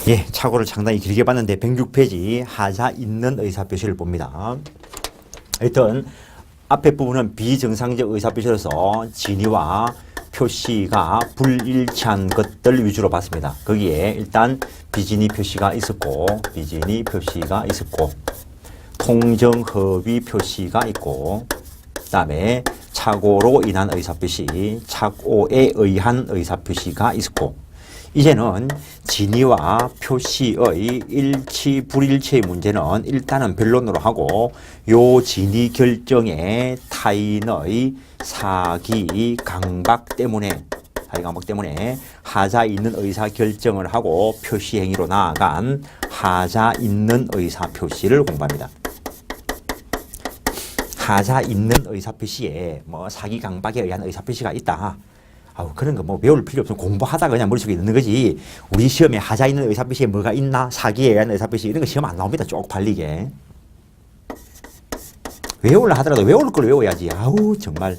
예, 착오를 상당히 길게 봤는데 106페이지 하자 있는 의사표시를 봅니다. 일단 앞에 부분은 비정상적 의사표시로서 진위와 표시가 불일치한 것들 위주로 봤습니다. 거기에 일단 비진위 표시가 있었고 통정허위 표시가 있고 그 다음에 착오로 인한 의사표시, 착오에 의한 의사표시가 있었고 이제는 진위와 표시의 일치, 불일치의 문제는 일단은 변론으로 하고 요 진위 결정에 타인의 사기 강박 때문에 하자 있는 의사 결정을 하고 표시 행위로 나아간 하자 있는 의사 표시를 공부합니다. 하자 있는 의사 표시에 뭐 사기 강박에 의한 의사 표시가 있다. 그런 거 뭐 외울 필요 없어. 공부하다가 그냥 머릿속에 넣는 거지. 우리 시험에 하자 있는 의사표시에 뭐가 있나? 사기에 의한 의사표시 이런 거 시험 안 나옵니다. 쪽팔리게. 외우려 하더라도 외울 걸 외워야지. 정말.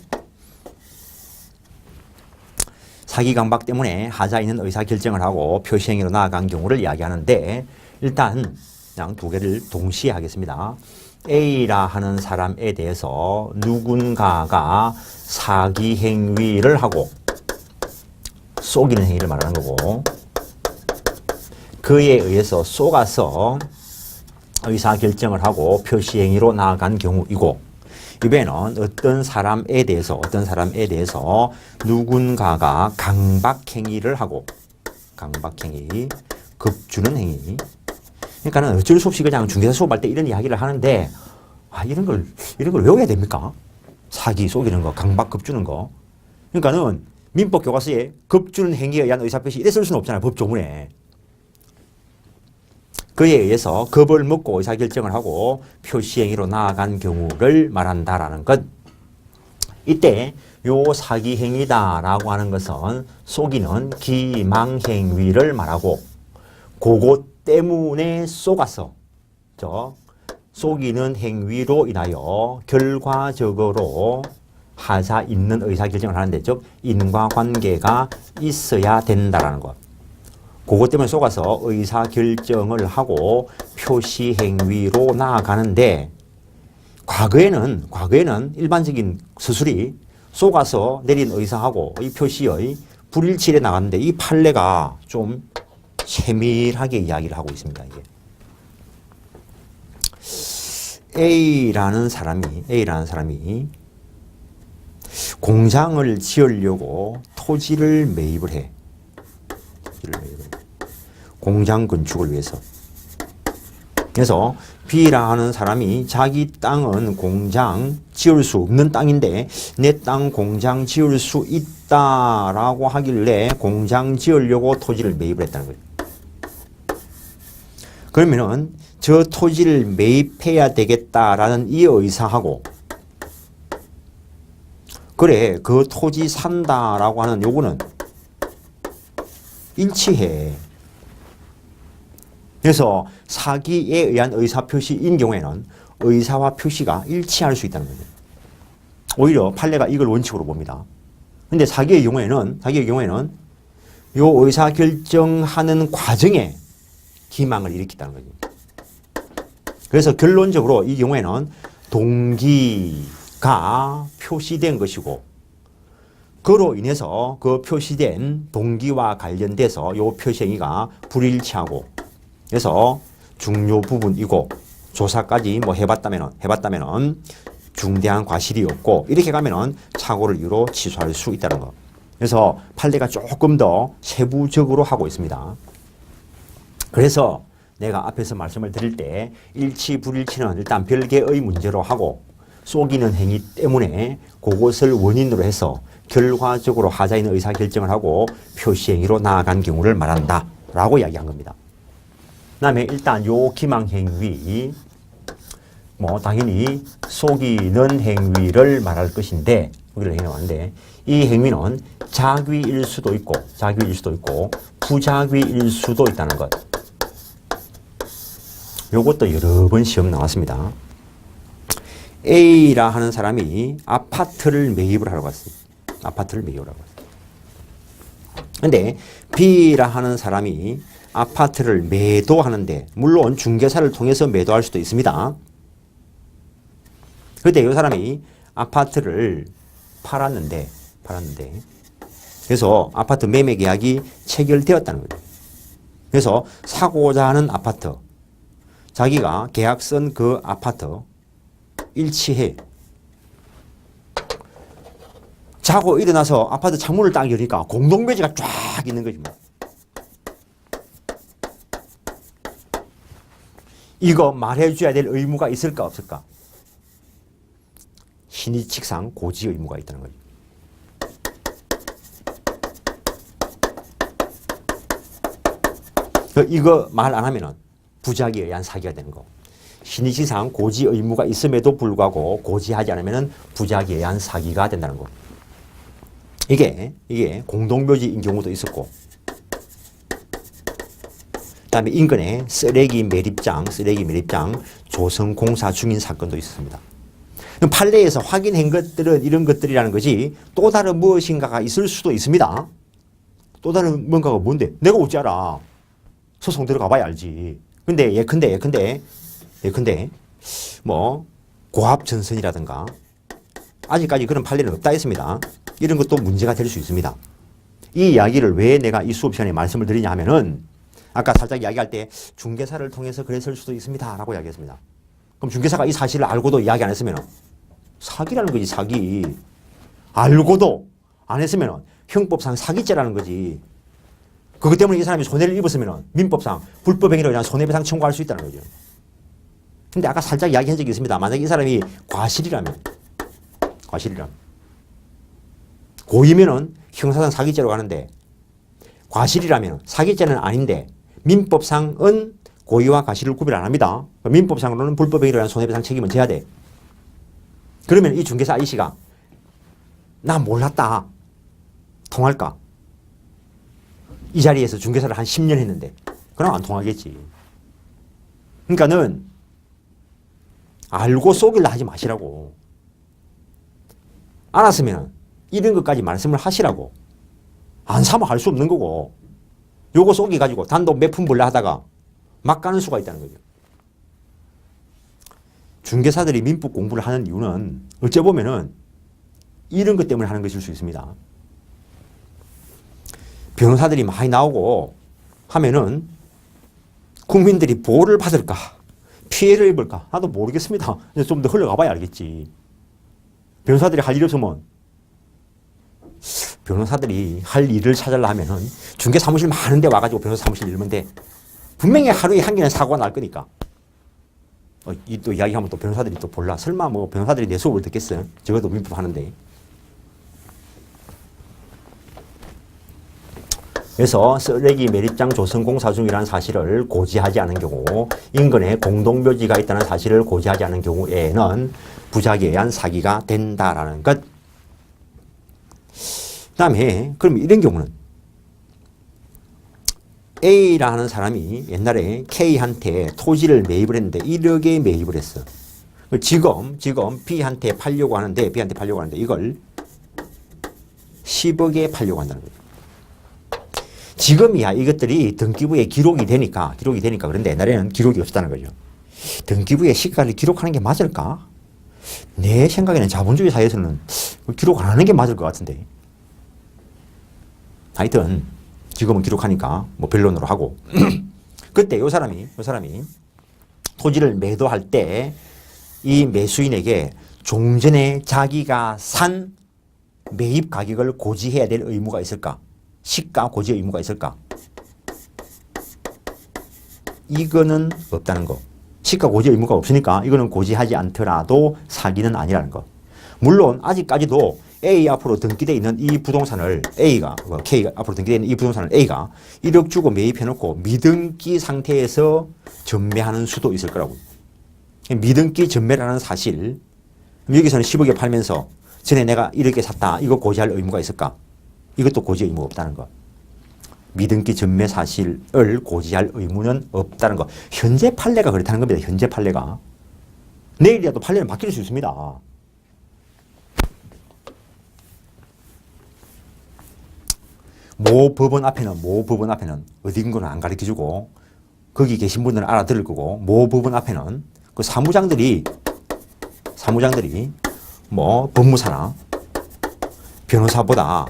사기 강박 때문에 하자 있는 의사 결정을 하고 표시행위로 나아간 경우를 이야기하는데 일단 그냥 두 개를 동시에 하겠습니다. A라 하는 사람에 대해서 누군가가 사기 행위를 하고 속이는 행위를 말하는 거고 그에 의해서 속아서 의사결정을 하고 표시행위로 나아간 경우이고 이번에는 어떤 사람에 대해서 누군가가 강박행위를 하고 강박행위, 급주는 행위 그러니까는 어쩔 수 없이 그냥 중개사 수업할 때 이런 이야기를 하는데 이런 걸 외워야 됩니까? 사기, 속이는 거, 강박, 급주는 거 그러니까는 민법 교과서에 급주는 행위에 의한 의사표시 이래 쓸 수는 없잖아요. 법조문에. 그에 의해서 겁을 먹고 의사결정을 하고 표시행위로 나아간 경우를 말한다라는 것. 이때 요 사기행위다라고 하는 것은 속이는 기망행위를 말하고 그것 때문에 속아서 속이는 행위로 인하여 결과적으로 하자 있는 의사결정을 하는데 즉 인과관계가 있어야 된다라는 것. 그것 때문에 속아서 의사결정을 하고 표시행위로 나아가는데 과거에는 일반적인 서술이 속아서 내린 의사하고 이 표시의 불일치에 나갔는데 이 판례가 좀 세밀하게 이야기를 하고 있습니다. 이게. A라는 사람이 공장을 지으려고 토지를 매입을 해. 공장 건축을 위해서. 그래서 B라 하는 사람이 자기 땅은 공장 지을 수 없는 땅인데 내 땅 공장 지을 수 있다라고 하길래 공장 지으려고 토지를 매입을 했다는 거예요. 그러면은 저 토지를 매입해야 되겠다라는 이 의사하고 그래 그 토지 산다라고 하는 요거는 일치해. 그래서 사기에 의한 의사표시인 경우에는 의사와 표시가 일치할 수 있다는 거죠. 오히려 판례가 이걸 원칙으로 봅니다. 근데 사기의 경우에는 요 의사결정하는 과정에 기망을 일으킨다는 거죠. 그래서 결론적으로 이 경우에는 동기가 표시된 것이고 그로 인해서 그 표시된 동기와 관련돼서 요 표시행위가 불일치하고 그래서 중요 부분이고 조사까지 뭐 해봤다면은 중대한 과실이 없고 이렇게 가면은 착오를 이유로 취소할 수 있다는 거. 그래서 판례가 조금 더 세부적으로 하고 있습니다. 그래서 내가 앞에서 말씀을 드릴 때 일치 불일치는 일단 별개의 문제로 하고 속이는 행위 때문에 그것을 원인으로 해서 결과적으로 하자 있는 의사결정을 하고 표시행위로 나아간 경우를 말한다 라고 이야기한 겁니다. 그 다음에 일단 요 기망행위 뭐 당연히 속이는 행위를 말할 것인데 이 행위는 자귀일 수도 있고 부자귀일 수도 있다는 것. 요것도 여러 번 시험 나왔습니다. A라 하는 사람이 아파트를 매입을 하러 갔어요. 근데 B라 하는 사람이 아파트를 매도하는데, 물론 중개사를 통해서 매도할 수도 있습니다. 그때 이 사람이 아파트를 팔았는데 그래서 아파트 매매 계약이 체결되었다는 거죠. 그래서 사고자 하는 아파트, 자기가 계약 쓴 그 아파트 일치해. 자고 일어나서 아파트 창문을 딱 여니까 공동묘지가 쫙 있는 거지 뭐. 이거 말해줘야 될 의무가 있을까 없을까? 신의칙상 고지 의무가 있다는 거죠. 이거 말 안 하면은 부작위에 의한 사기가 되는 거. 신의칙상 고지 의무가 있음에도 불구하고 고지하지 않으면은 부작위에 의한 사기가 된다는 거. 이게 공동묘지인 경우도 있었고, 그다음에 인근에 쓰레기 매립장 조성 공사 중인 사건도 있었습니다. 판례에서 확인한 것들은 이런 것들이라는 거지 또 다른 무엇인가가 있을 수도 있습니다. 또 다른 뭔가가 뭔데? 내가 어찌 알아? 소송 들어가 봐야 알지. 근데 예컨대 뭐 고압 전선이라든가 아직까지 그런 판례는 없다 했습니다. 이런 것도 문제가 될 수 있습니다. 이 이야기를 왜 내가 이 수업 시간에 말씀을 드리냐 하면은 아까 살짝 이야기할 때 중개사를 통해서 그랬을 수도 있습니다 라고 이야기했습니다. 그럼 중개사가 이 사실을 알고도 이야기 안 했으면 사기라는 거지, 사기. 알고도 안 했으면 형법상 사기죄라는 거지. 그것 때문에 이 사람이 손해를 입었으면 민법상 불법행위로 인한 손해배상 청구할 수 있다는 거죠. 근데 아까 살짝 이야기한 적이 있습니다. 만약에 이 사람이 과실이라면 고의면은 형사상 사기죄로 가는데, 과실이라면 사기죄는 아닌데 민법상은 고의와 과실을 구별 안 합니다. 민법상으로는 불법행위로 인한 손해배상 책임은 져야 돼. 그러면 이 중개사 A씨가 나 몰랐다 통할까? 이 자리에서 중개사를 한 10년 했는데 그럼 안 통하겠지. 그러니까는 알고 쏘길라 하지 마시라고. 알았으면 이런 것까지 말씀을 하시라고. 안 사면 할 수 없는 거고, 요거 쏘기 가지고 단독 몇 푼 벌려 하다가 막 가는 수가 있다는 거죠. 중개사들이 민법 공부를 하는 이유는 어째 보면은 이런 것 때문에 하는 것일 수 있습니다. 변호사들이 많이 나오고 하면은 국민들이 보호를 받을까, 피해를 입을까, 나도 모르겠습니다. 좀 더 흘러가 봐야 알겠지. 변호사들이 할 일 없으면, 변호사들이 할 일을 찾으려 하면은 중개 사무실 많은데 와가지고 변호사 사무실 열면 돼. 분명히 하루에 한 개는 사고가 날 거니까. 이 또 이야기하면 또 변호사들이 또 볼라. 설마 뭐 변호사들이 내 수업을 듣겠어요? 적어도 민법 하는데. 그래서 쓰레기 매립장 조성 공사 중이라는 사실을 고지하지 않은 경우, 인근에 공동묘지가 있다는 사실을 고지하지 않은 경우에는 부작위에 의한 사기가 된다라는 것. 그다음에 그럼 이런 경우는 A라는 사람이 옛날에 K한테 토지를 매입을 했는데 1억에 매입을 했어. 지금 B한테 팔려고 하는데 이걸 10억에 팔려고 한다는 거죠. 지금이야 이것들이 등기부에 기록이 되니까 그런데 옛날에는 기록이 없었다는 거죠. 등기부에 시가를 기록하는 게 맞을까? 내 생각에는 자본주의 사회에서는 기록 안 하는 게 맞을 것 같은데. 하여튼 지금은 기록하니까 뭐 변론으로 하고 그때 요 사람이 토지를 매도할 때 이 매수인에게 종전에 자기가 산 매입 가격을 고지해야 될 의무가 있을까? 시가 고지 의무가 있을까? 이거는 없다는 거. 시가 고지 의무가 없으니까 이거는 고지하지 않더라도 사기는 아니라는 거. 물론 아직까지도 A 앞으로 등기되어 있는 이 부동산을 K가 앞으로 등기되어 있는 이 부동산을 A가 1억 주고 매입해놓고 미등기 상태에서 전매하는 수도 있을 거라고. 미등기 전매라는 사실, 여기서는 10억에 팔면서 전에 내가 1억에 샀다, 이거 고지할 의무가 있을까? 이것도 고지 의무가 없다는 거. 미등기 전매 사실을 고지할 의무는 없다는 거. 현재 판례가 그렇다는 겁니다. 현재 판례가. 내일이라도 판례는 바뀔 수 있습니다. 모 법원 앞에는 어딘 거는 안 가르쳐 주고 거기 계신 분들은 알아들을 거고 모 법원 앞에는 그 사무장들이 뭐 법무사나 변호사보다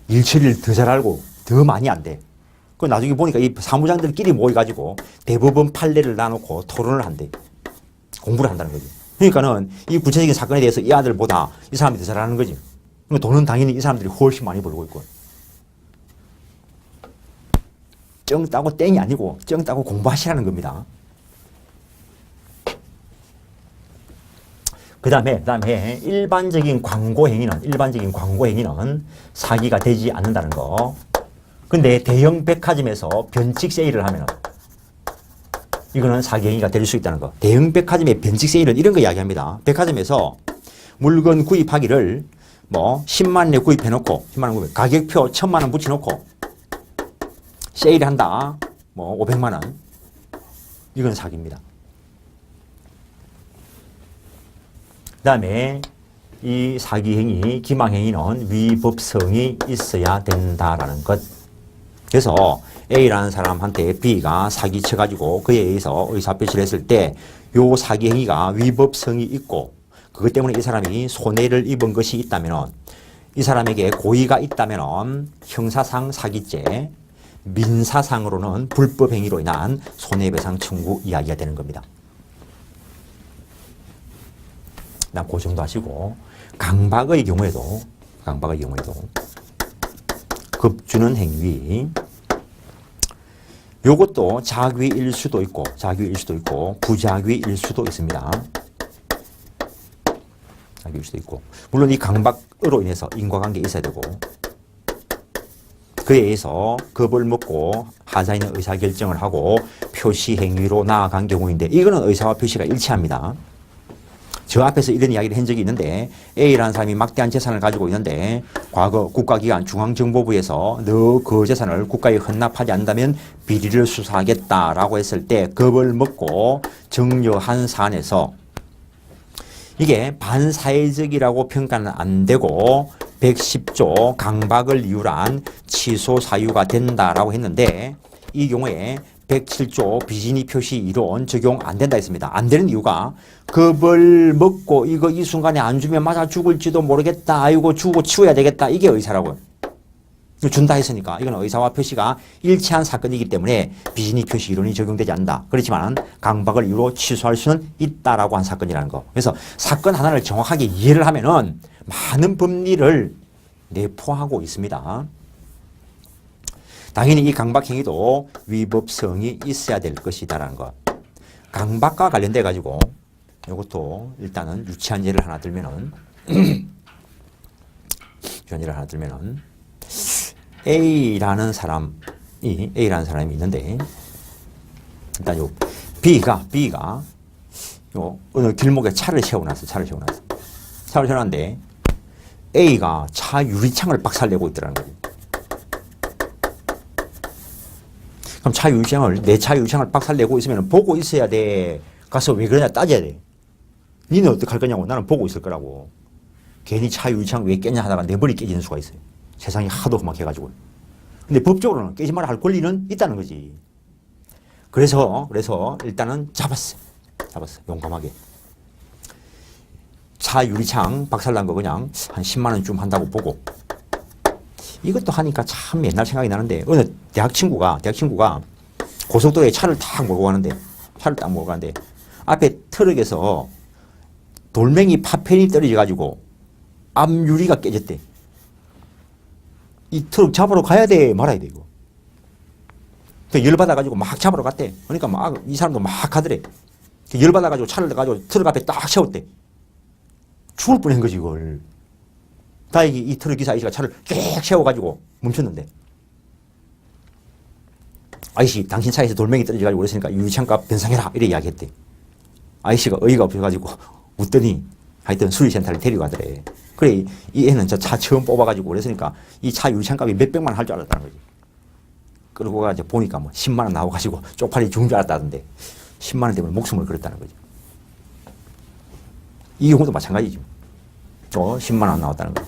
일 처리를 더 잘 알고 더 많이 안 돼. 그 나중에 보니까 이 사무장들끼리 모여가지고 대법원 판례를 놔놓고 토론을 한대. 공부를 한다는 거지. 그러니까는 이 구체적인 사건에 대해서 이 아들보다 이 사람이 더 잘 아는 거지. 그러니까 돈은 당연히 이 사람들이 훨씬 많이 벌고 있고. 정 따고 땡이 아니고 정 따고 공부하시라는 겁니다. 그 다음에 일반적인 광고 행위는 사기가 되지 않는다는 거. 근데 대형 백화점에서 변칙 세일을 하면은 이거는 사기 행위가 될 수 있다는 거. 대형 백화점의 변칙 세일은 이런 거 이야기합니다. 백화점에서 물건 구입하기를 뭐 10만 원에 구입해 놓고 10만 원 구입 가격표 1000만 원 붙여 놓고 세일한다. 뭐 500만 원. 이건 사기입니다. 그다음에 이 사기 행위, 기망 행위는 위법성이 있어야 된다라는 것. 그래서 A라는 사람한테 B가 사기 쳐가지고 그에 의해서 의사표시를 했을 때 요 사기 행위가 위법성이 있고 그것 때문에 이 사람이 손해를 입은 것이 있다면 이 사람에게 고의가 있다면 형사상 사기죄, 민사상으로는 불법 행위로 인한 손해배상 청구 이야기가 되는 겁니다. 그 정도 하시고 강박의 경우에도 급주는 행위 요것도 자귀일 수도 있고 부자귀일 수도 있습니다. 자귀일 수도 있고 물론 이 강박으로 인해서 인과관계 있어야 되고 그에 의해서 겁을 먹고 하자 있는 의사결정을 하고 표시행위로 나아간 경우인데 이거는 의사와 표시가 일치합니다. 저 앞에서 이런 이야기를 한 적이 있는데 A라는 사람이 막대한 재산을 가지고 있는데 과거 국가기관 중앙정보부에서 너 그 재산을 국가에 헌납하지 않는다면 비리를 수사하겠다라고 했을 때 겁을 먹고 정려한 사안에서 이게 반사회적이라고 평가는 안 되고 110조 강박을 이유로 한 취소 사유가 된다라고 했는데 이 경우에 107조 비진이 표시 이론 적용 안 된다 했습니다. 안 되는 이유가 겁을 먹고 이거 이 순간에 안 주면 맞아 죽을지도 모르겠다. 아이고 주고 치워야 되겠다. 이게 의사라고요. 준다 했으니까 이건 의사와 표시가 일치한 사건이기 때문에 비진이 표시 이론이 적용되지 않는다. 그렇지만 강박을 이유로 취소할 수는 있다라고 한 사건이라는 거. 그래서 사건 하나를 정확하게 이해를 하면은 많은 법리를 내포하고 있습니다. 당연히 이 강박행위도 위법성이 있어야 될 것이다라는 것. 강박과 관련돼 가지고 이것도 일단은 유치한 예를 하나 들면은 A라는 사람이 있는데 일단 요 B가 요 어느 길목에 차를 세워놨어. 차를 세워놨는데 A가 차 유리창을 박살내고 있더라는 거지. 그럼 내 차 유리창을 박살내고 있으면 보고 있어야 돼. 가서 왜 그러냐 따져야 돼. 니는 어떡할 거냐고. 나는 보고 있을 거라고. 괜히 차 유리창 왜 깼냐 하다가 내 머리 깨지는 수가 있어요. 세상이 하도 험악해가지고. 근데 법적으로는 깨지 말아 할 권리는 있다는 거지. 그래서 일단은 잡았어. 용감하게. 차 유리창 박살난 거 그냥 한 10만 원쯤 한다고 보고. 이것도 하니까 참 옛날 생각이 나는데 어느 대학 친구가 고속도로에 차를 딱 몰고 가는데 앞에 트럭에서 돌멩이 파편이 떨어져 가지고 앞유리가 깨졌대. 이 트럭 잡으러 가야 돼 말아야 돼 이거. 열받아 가지고 막 잡으러 갔대. 그러니까 막 이 사람도 막 가더래. 열받아 가지고 차를 가지고 트럭 앞에 딱 세웠대. 죽을 뻔한 거지 이걸. 다행히 이 트럭 기사 아저씨가 차를 쭉 세워가지고 멈췄는데 아저씨 당신 차에서 돌멩이 떨어져가지고 그랬으니까 유리창값 변상해라 이래 이야기했대. 아저씨가 어이가 없어가지고 웃더니 하여튼 수리센터를 데려가더래. 그래 이 애는 저 차 처음 뽑아가지고 그랬으니까 이 차 유리창값이 몇백만 원 할 줄 알았다는 거지. 그러고 가서 보니까 뭐 10만 원 나와가지고 쪽팔리 죽은 줄 알았다던데 10만 원 때문에 목숨을 걸었다는 거지. 이 경우도 마찬가지지. 10만 원 나왔다는 거.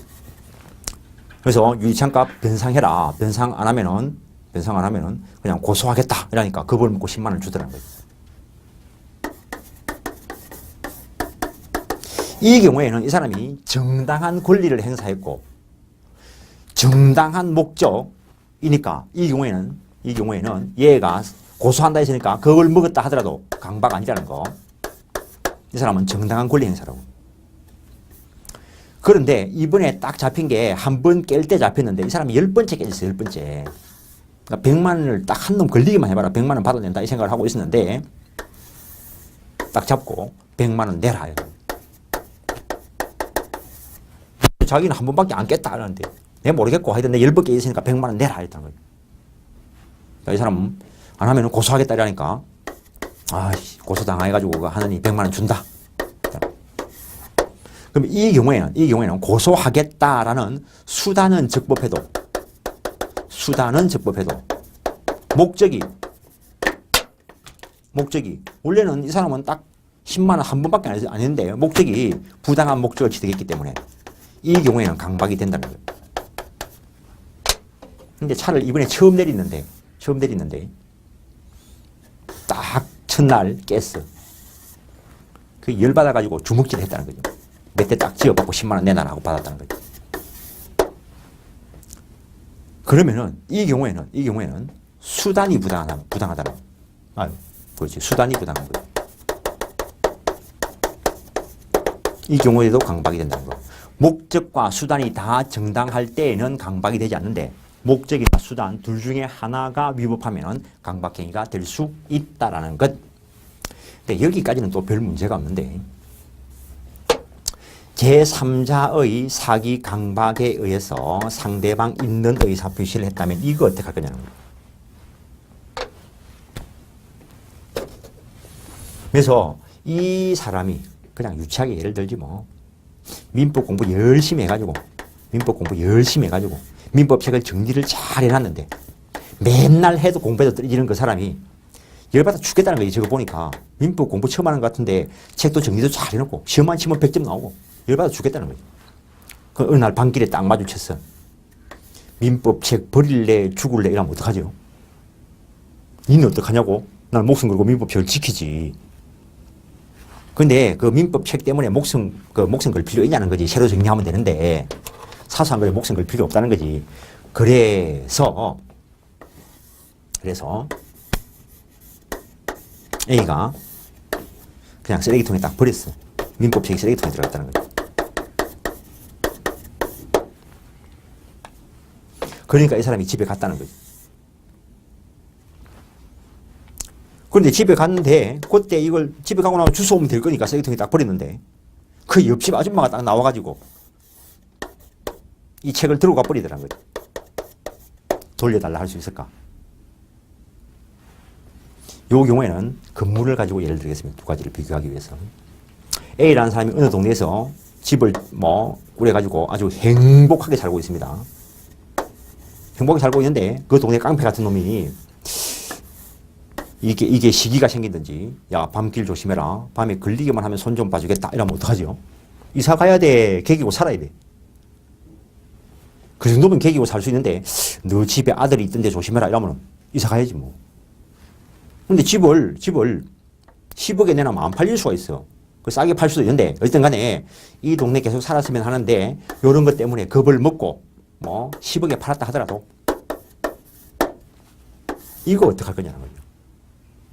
그래서 유리창값 변상해라. 변상 안 하면은 그냥 고소하겠다. 이러니까 겁을 먹고 10만 원을 주더라는 거예요. 이 경우에는 이 사람이 정당한 권리를 행사했고 정당한 목적이니까 이 경우에는 얘가 고소한다 했으니까 겁을 먹었다 하더라도 강박 아니라는 거. 이 사람은 정당한 권리 행사라고. 그런데 이번에 딱 잡힌 게 한 번 깰 때 잡혔는데 이 사람이 10번째 깨졌어요. 10번째. 그러니까 100만 원을 딱 한 놈 걸리기만 해봐라. 100만 원 받아낸다 이 생각을 하고 있었는데 딱 잡고 100만 원 내라. 자기는 한 번밖에 안 깼다 하는데 내가 모르겠고 하여튼 내 10번 깨졌으니까 100만 원 내라 했다는 거예요. 그러니까 이 사람은 안 하면 고소하겠다 이러니까 고소당해가지고 하느니 100만 원 준다. 그럼 이 경우에는 고소하겠다라는 수단은 적법해도 목적이 원래는 이 사람은 딱 10만 원 한 번밖에 안 했는데 목적이 부당한 목적을 취득했기 때문에 이 경우에는 강박이 된다는 거예요. 근데 차를 이번에 처음 내리는데 딱 첫날 깼어. 그 열받아가지고 주먹질 했다는 거죠. 몇 대 딱 지어받고 10만 원 내놔라 하고 받았다는 거죠. 그러면은 이 경우에는 수단이 부당하다는 그렇지. 수단이 부당한 거예요. 이 경우에도 강박이 된다는 거. 목적과 수단이 다 정당할 때에는 강박이 되지 않는데 목적이나 수단 둘 중에 하나가 위법하면 강박행위가 될 수 있다라는 것. 근데 여기까지는 또 별 문제가 없는데 제3자의 사기 강박에 의해서 상대방 있는 의사표시를 했다면 이거 어떻게 할 거냐는 거예요. 그래서 이 사람이 그냥 유치하게 예를 들지 뭐 민법 공부 열심히 해가지고 민법책을 정리를 잘 해놨는데 맨날 해도 공부해도 떨어지는 그 사람이 열받아 죽겠다는 거지. 저거 보니까 민법 공부 처음 하는 것 같은데 책도 정리도 잘 해놓고 시험만 치면 100점 나오고 열받아 죽겠다는 거지. 그 어느 날 밤길에 딱 마주쳤어. 민법책 버릴래 죽을래 이러면 어떡하죠? 니는 어떡하냐고? 난 목숨 걸고 민법책을 지키지. 근데 그 민법책 때문에 목숨 걸 필요 있냐는 거지. 새로 정리하면 되는데 사소한 거에 목숨 걸 필요 없다는 거지. 그래서 A가 그냥 쓰레기통에 딱 버렸어. 민법책이 쓰레기통에 들어갔다는 거지. 그러니까 이 사람이 집에 갔다는 거지. 그런데 집에 갔는데 그때 이걸 집에 가고 나면 주워 오면 될 거니까 쓰레기통에 딱 버렸는데 그 옆집 아줌마가 딱 나와가지고 이 책을 들고 가버리더라는 거지. 돌려달라 할 수 있을까? 이 경우에는 건물을 가지고 예를 들겠습니다. 두 가지를 비교하기 위해서. A라는 사람이 어느 동네에서 집을 꾸려가지고 아주 행복하게 살고 있습니다. 행복하게 살고 있는데 그 동네 깡패 같은 놈이 이게 시기가 생기든지 야 밤길 조심해라. 밤에 걸리기만 하면 손 좀 봐주겠다. 이러면 어떡하죠? 이사 가야 돼. 개기고 살아야 돼. 그 정도면 개기고 살 수 있는데 너 집에 아들이 있던데 조심해라. 이러면 이사 가야지 뭐. 근데 집을 10억에 내놔면 안 팔릴 수가 있어. 싸게 팔 수도 있는데 어쨌든 간에 이 동네 계속 살았으면 하는데 이런 것 때문에 겁을 먹고 10억에 팔았다 하더라도 이거 어떡할 거냐는 거죠.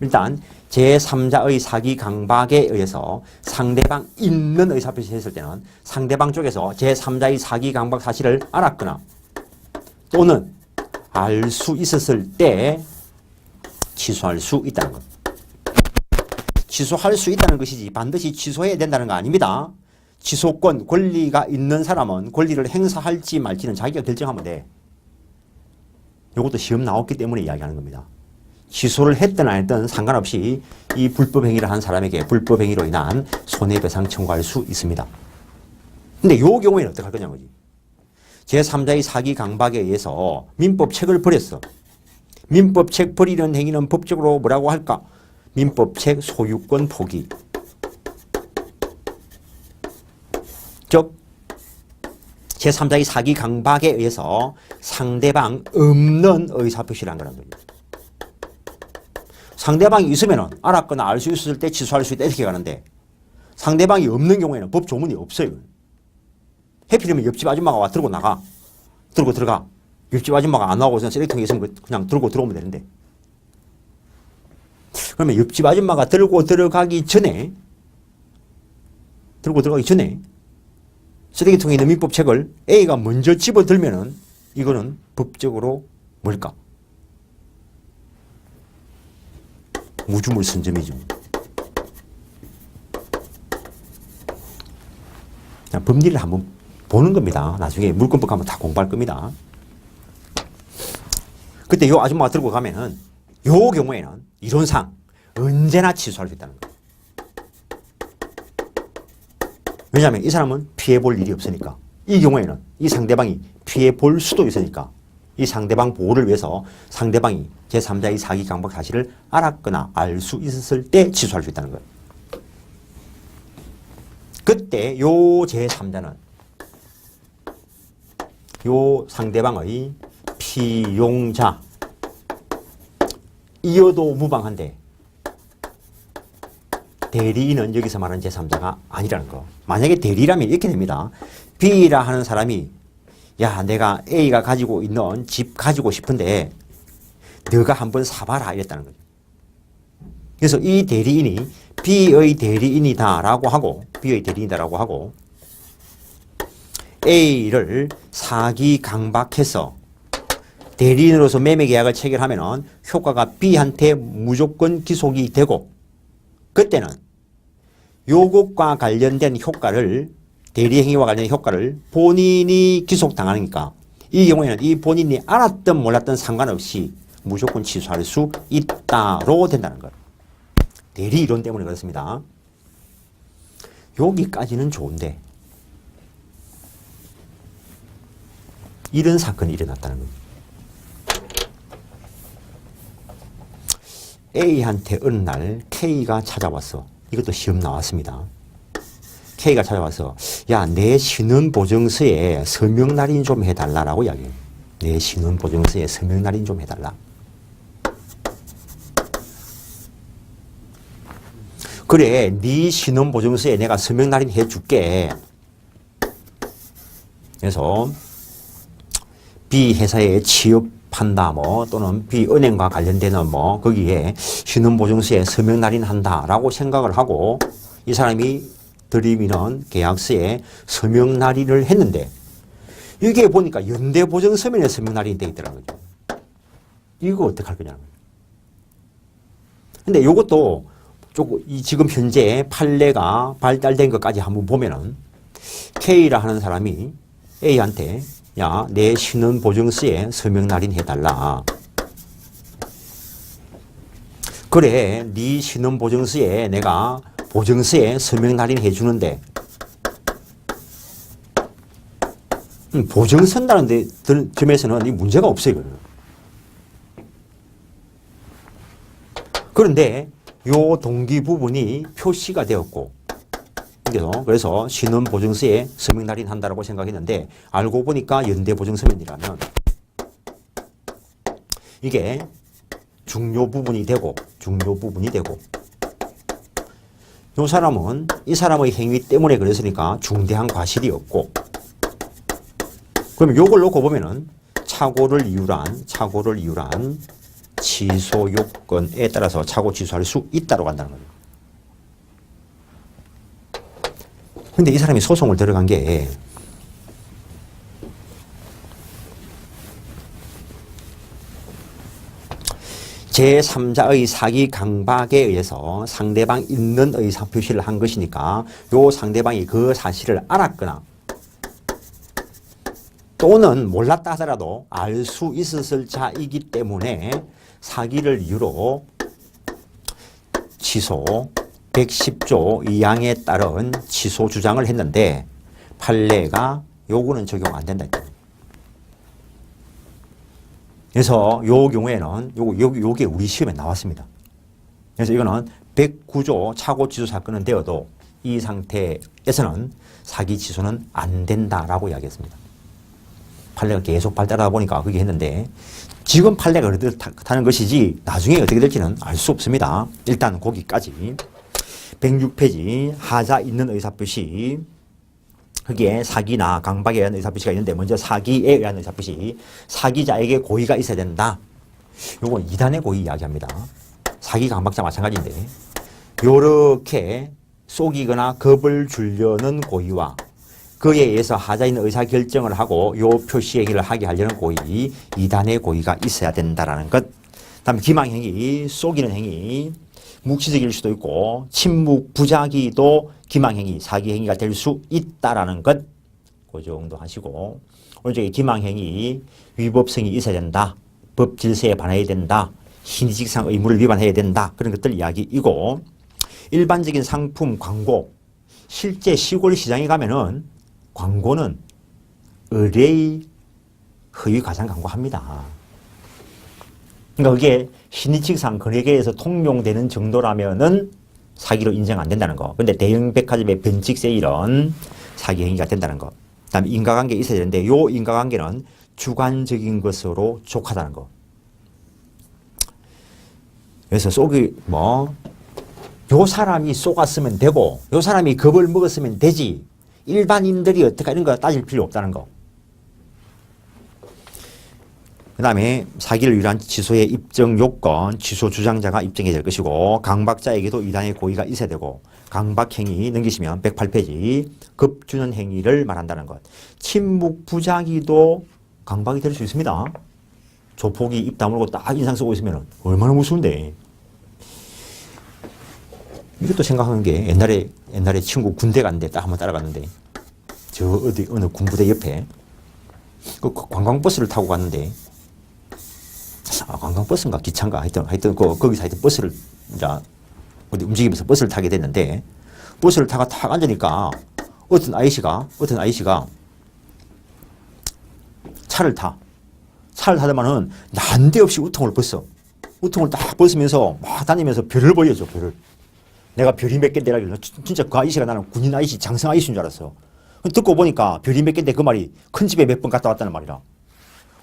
일단 제3자의 사기 강박에 의해서 상대방 있는 의사표시를 했을 때는 상대방 쪽에서 제3자의 사기 강박 사실을 알았거나 또는 알 수 있었을 때 취소할 수 있다는 것. 취소할 수 있다는 것이지 반드시 취소해야 된다는 거 아닙니다. 취소권, 권리가 있는 사람은 권리를 행사할지 말지는 자기가 결정하면 돼. 이것도 시험 나왔기 때문에 이야기하는 겁니다. 취소를 했든 안 했든 상관없이 이 불법행위를 한 사람에게 불법행위로 인한 손해배상 청구할 수 있습니다. 근데 이 경우에는 어떻게 할 거냐는 거지. 제3자의 사기 강박에 의해서 민법책을 버렸어. 민법책 버리는 행위는 법적으로 뭐라고 할까? 민법책 소유권 포기. 즉 제3자의 사기 강박에 의해서 상대방 없는 의사표시를 한 거란 거죠. 상대방이 있으면 알았거나 알 수 있을 때 취소할 수 있다 이렇게 가는데 상대방이 없는 경우에는 법 조문이 없어요. 해필이면 옆집 아줌마가 와 들고 나가. 들고 들어가. 옆집 아줌마가 안 나오고 그냥 쓰레기통에 있으면 그냥 들고 들어오면 되는데. 그러면 옆집 아줌마가 들고 들어가기 전에 쓰레기통에 있는 민법책을 A가 먼저 집어들면은 이거는 법적으로 뭘까? 무주물 선점이죠. 법리를 한번 보는 겁니다. 나중에 물권법 가면 다 공부할 겁니다. 그때 요 아줌마가 들고 가면은 요 경우에는 이론상 언제나 취소할 수 있다는 거예요. 왜냐하면 이 사람은 피해볼 일이 없으니까. 이 경우에는 이 상대방이 피해볼 수도 있으니까 이 상대방 보호를 위해서 상대방이 제3자의 사기 강박 사실을 알았거나 알 수 있었을 때 취소할 수 있다는 거예요. 그때 요 제3자는 요 상대방의 피용자 이어도 무방한데 대리인은 여기서 말하는 제3자가 아니라는 거. 만약에 대리라면 이렇게 됩니다. B라 하는 사람이 야 내가 A가 가지고 있는 집 가지고 싶은데 너가 한번 사봐라 이랬다는 거죠. 그래서 이 대리인이 B의 대리인이다라고 하고 A를 사기 강박해서 대리인으로서 매매 계약을 체결하면 효과가 B한테 무조건 기속이 되고 그때는 요것과 관련된 효과를 대리행위와 관련된 효과를 본인이 기속당하니까 이 경우에는 이 본인이 알았든 몰랐든 상관없이 무조건 취소할 수 있다로 된다는 거예요. 대리 이론 때문에 그렇습니다. 여기까지는 좋은데 이런 사건이 일어났다는 거예요. A한테 어느 날 K가 찾아왔어. 이것도 시험 나왔습니다. K가 찾아와서 야, 내 신원보증서에 서명 날인 좀 해달라라고 이야기해요. 내 신원보증서에 서명 날인 좀 해달라. 그래, 네 신원보증서에 내가 서명 날인 해줄게. 그래서 B 회사에 취업한다 뭐 또는 B 은행과 관련되는 뭐 거기에 신원보증서에 서명 날인한다라고 생각을 하고 이 사람이 들이미는 계약서에 서명 날인을 했는데 이게 보니까 연대보증서면에 서명 날인이 되어 있더라고요. 이거 어떡할 거냐는 거예요. 근데 이것도 조금 지금 현재 판례가 발달된 것까지 한번 보면은 K라 하는 사람이 A한테 야, 내 신원보증서에 서명 날인 해달라. 그래, 네 신원보증서에 내가 보증서에 서명 날인 해주는데 보증 쓴다는 점에서는 이 문제가 없어요. 그런데 요 동기 부분이 표시가 되었고 그래서 신원보증서에 서명 날인한다라고 생각했는데 알고 보니까 연대보증서면이라면 이게 중요 부분이 되고 이 사람은 이 사람의 행위 때문에 그랬으니까 중대한 과실이 없고 그러면 요걸 놓고 보면은 착오를 이유란 취소 요건에 따라서 착오 취소할 수 있다고 한다는 거예요. 근데 이 사람이 소송을 들어간 게 제3자의 사기 강박에 의해서 상대방 있는 의사표시를 한 것이니까 요 상대방이 그 사실을 알았거나 또는 몰랐다 하더라도 알 수 있었을 자이기 때문에 사기를 이유로 취소 110조 2항에 따른 취소 주장을 했는데 판례가 요거는 적용 안 된다. 그래서 요 경우에는 요게 우리 시험에 나왔습니다. 그래서 이거는 109조 착오 취소 사건은 되어도 이 상태에서는 사기 취소는 안 된다라고 이야기했습니다. 판례가 계속 발달하다 보니까 그게 했는데 지금 판례가 그렇다는 것이지 나중에 어떻게 될지는 알 수 없습니다. 일단 거기까지. 106페이지 하자 있는 의사표시. 거기에 사기나 강박에 의한 의사표시가 있는데 먼저 사기에 의한 의사표시. 사기자에게 고의가 있어야 된다. 요건 2단의 고의 이야기합니다. 사기 강박자 마찬가지인데 요렇게 속이거나 겁을 주려는 고의와 그에 의해서 하자 있는 의사결정을 하고 요 표시 행위를 하게 하려는 고의, 2단의 고의가 있어야 된다라는 것. 다음에 기망행위, 속이는 행위, 묵시적일 수도 있고 침묵, 부작위도 기망행위, 사기행위가 될 수 있다라는 것. 그 정도 하시고 오른쪽에 기망행위, 위법성이 있어야 된다. 법 질서에 반해야 된다. 신의직상 의무를 위반해야 된다. 그런 것들 이야기이고 일반적인 상품 광고, 실제 시골 시장에 가면은 광고는 의뢰의 허위 가상 광고합니다. 그러니까 그게 신의칙상 거래계에서 통용되는 정도라면은 사기로 인정 안 된다는 거. 근데 대형 백화점의 변칙 세일은 사기 행위가 된다는 거. 그다음에 인과관계 있어야 되는데 요 인과관계는 주관적인 것으로 족하다는 거. 그래서 요 사람이 속았으면 되고 요 사람이 겁을 먹었으면 되지 일반인들이 어떻게 이런 거 따질 필요 없다는 거. 그 다음에 사기를 위한 취소의 입증 요건, 취소 주장자가 입증해야 될 것이고 강박자에게도 2단의 고의가 있어야 되고 강박행위 넘기시면 108페이지 겁주는 행위를 말한다는 것. 침묵 부작위도 강박이 될 수 있습니다. 조폭이 입 다물고 딱 인상 쓰고 있으면 얼마나 무서운데. 이것도 생각하는 게 옛날에 친구 군대 갔는데 딱 한번 따라갔는데 저 어느 군부대 옆에 그 관광버스를 타고 갔는데 관광버스인가 기차인가 하여튼 거기서 버스를 이제 어디 움직이면서 버스를 타게 됐는데 버스를 타고 탁 앉으니까 어떤 아이씨가 차를 타더만은 난데없이 우통을 벗어. 우통을 딱 벗으면서 막 다니면서 별을 보여줘, 별을. 내가 별이 몇 개인데 라길래 진짜 그 아이씨가 나는 군인 아이씨, 장성 아이씨인 줄 알았어. 듣고 보니까 별이 몇 개인데 그 말이 큰 집에 몇 번 갔다 왔다는 말이라.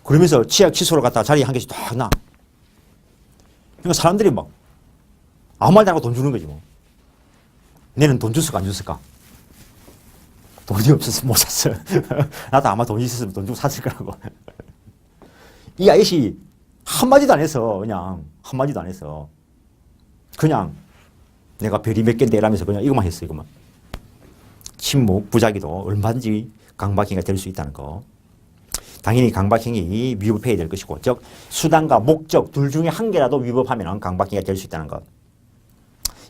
그러면서 치약 칫솔을 갖다가 자리에 한 개씩 딱 놔. 그러니까 사람들이 막 아무 말도 안 하고 돈 주는 거지 뭐. 내는 돈 줬을까 안 줬을까? 돈이 없어서 못 샀어. 나도 아마 돈이 있었으면 돈 주고 샀을 거라고. 이 아이씨 한마디도 안 했어. 그냥 한마디도 안 했어. 그냥 내가 별이 몇 개인데 라면서 그냥 이것만 했어. 이것만. 침묵, 부작위도 얼마든지 강박행위가 될 수 있다는 거. 당연히 강박행위 위법해야 될 것이고 즉 수단과 목적 둘 중에 한 개라도 위법하면 강박행위가 될 수 있다는 것.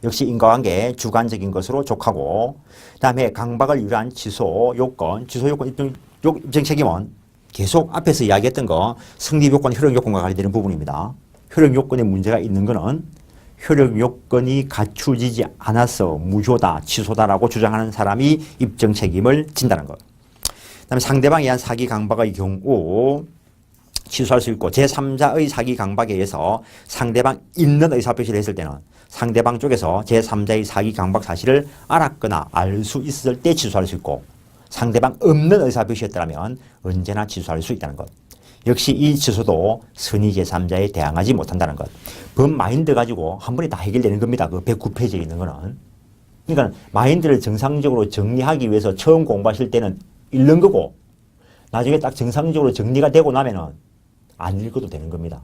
역시 인과관계 주관적인 것으로 족하고 그다음에 강박을 유발한 취소 요건 입증 책임은 계속 앞에서 이야기했던 거 성립 요건, 효력 요건과 관련되는 부분입니다. 효력 요건에 문제가 있는 거는 효력 요건이 갖추어지지 않아서 무효다, 취소다라고 주장하는 사람이 입증 책임을 진다는 것. 그다음에 상대방에 의한 사기 강박의 경우 취소할 수 있고 제3자의 사기 강박에 의해서 상대방 있는 의사표시를 했을 때는 상대방 쪽에서 제3자의 사기 강박 사실을 알았거나 알 수 있을 때 취소할 수 있고 상대방 없는 의사표시였다면 언제나 취소할 수 있다는 것. 역시 이 취소도 선의 제3자에 대항하지 못한다는 것. 법 마인드 가지고 한 번에 다 해결되는 겁니다. 그 109페이지에 있는 거는. 그러니까 마인드를 정상적으로 정리하기 위해서 처음 공부하실 때는 읽는 거고 나중에 딱 정상적으로 정리가 되고 나면은 안 읽어도 되는 겁니다.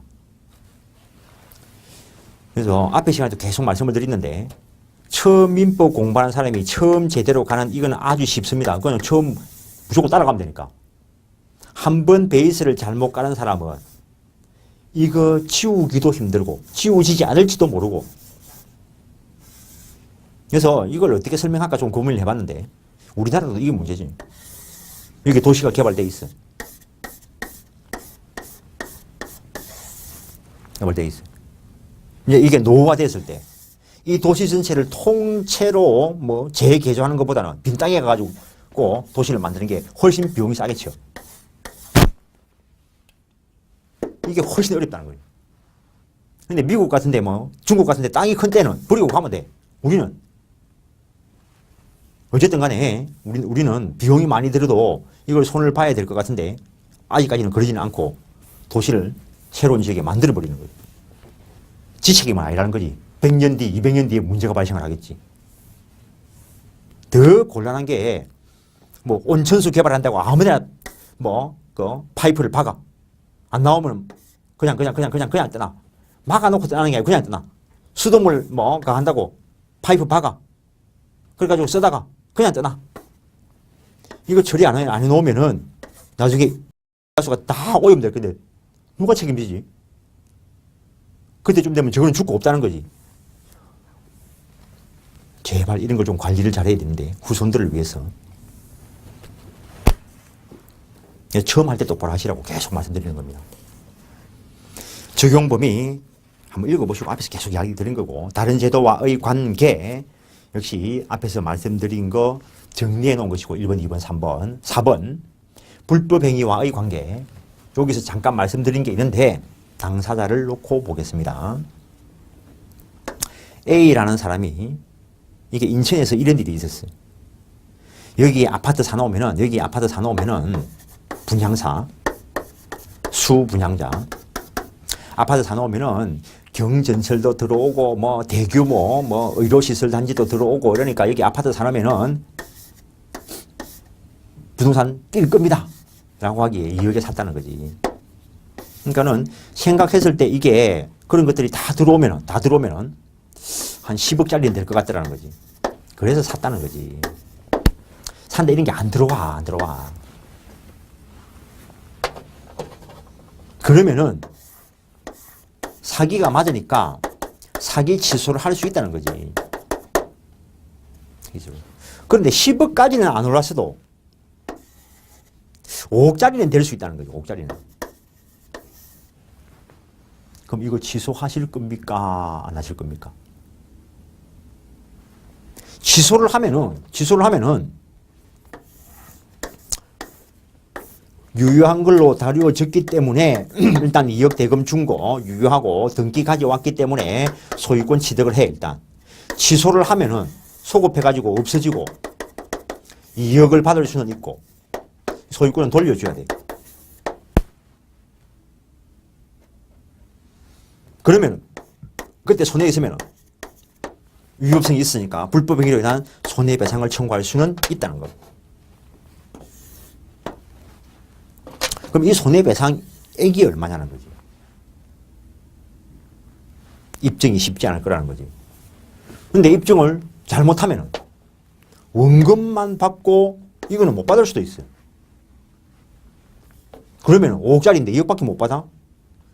그래서 앞에 시간에도 계속 말씀을 드렸는데 처음 민법 공부하는 사람이 처음 제대로 가는 이건 아주 쉽습니다. 그거는 처음 무조건 따라가면 되니까. 한 번 베이스를 잘못 가는 사람은 이거 지우기도 힘들고 지우지지 않을지도 모르고 그래서 이걸 어떻게 설명할까 좀 고민을 해봤는데 우리나라도 이게 문제지. 이렇게 도시가 개발돼 있어. 개발돼 있어. 이제 이게 노후화됐을 때 이 도시 전체를 통째로 재개조하는 것보다는 빈 땅에 가가지고 도시를 만드는 게 훨씬 비용이 싸겠죠. 이게 훨씬 어렵다는 거예요. 근데 미국 같은데 중국 같은데 땅이 큰 데는 버리고 가면 돼. 우리는 어쨌든 간에 우리는 비용이 많이 들어도 이걸 손을 봐야 될 것 같은데 아직까지는 그러지는 않고 도시를 새로운 지역에 만들어버리는 거예요. 지책이만 아니라는 거지. 100년 뒤, 200년 뒤에 문제가 발생을 하겠지. 더 곤란한 게, 뭐, 온천수 개발한다고 아무데나, 뭐, 파이프를 박아. 안 나오면 그냥 떠나. 막아놓고 떠나는 게 아니고 그냥 떠나. 수돗물 한다고 파이프 박아. 그래가지고 쓰다가 그냥 떠나. 이거 처리 안 해놓으면은 나중에 가수가 다 오염될 건데 누가 책임지지? 그때쯤 되면 저거는 죽고 없다는 거지. 제발 이런 걸 좀 관리를 잘해야 되는데 후손들을 위해서. 처음 할 때 똑바로 하시라고 계속 말씀드리는 겁니다. 적용 범위 한번 읽어보시고 앞에서 계속 이야기 드린 거고, 다른 제도와의 관계 역시 앞에서 말씀드린 거 정리해 놓은 것이고 1번, 2번, 3번, 4번 불법 행위와의 관계. 여기서 잠깐 말씀드린 게 있는데 당사자를 놓고 보겠습니다. A라는 사람이 이게 인천에서 이런 일이 있었어요. 여기 아파트 사놓으면은 분양사, 수분양자, 아파트 사놓으면은 경전설도 들어오고 대규모 의료시설 단지도 들어오고 이러니까 여기 아파트 사놓으면은 부동산 뛸 겁니다 라고 하기에 2억에 샀다는 거지. 그러니까는 생각했을 때 이게 그런 것들이 다 들어오면은 한 10억짜리는 될 것 같더라는 거지. 그래서 샀다는 거지. 산데 이런 게 안 들어와. 그러면은 사기가 맞으니까 사기 취소를 할 수 있다는 거지. 그런데 10억까지는 안 올랐어도 5억짜리는 될 수 있다는 거죠. 5억짜리는. 그럼 이거 취소하실 겁니까? 안 하실 겁니까? 취소를 하면은 유효한 걸로 다루어졌기 때문에 일단 2억 대금 준 거 유효하고 등기 가져왔기 때문에 소유권 취득을 해. 일단 취소를 하면은 소급해가지고 없어지고 2억을 받을 수는 있고 소유권은 돌려줘야 돼. 그러면 그때 손해에 있으면 위법성이 있으니까 불법 행위로 인한 손해배상을 청구할 수는 있다는 거. 그럼 이 손해배상액이 얼마냐는 거지. 입증이 쉽지 않을 거라는 거지. 근데 입증을 잘못하면은 원금만 받고 이거는 못 받을 수도 있어요. 그러면 5억짜리인데 2억밖에 못 받아?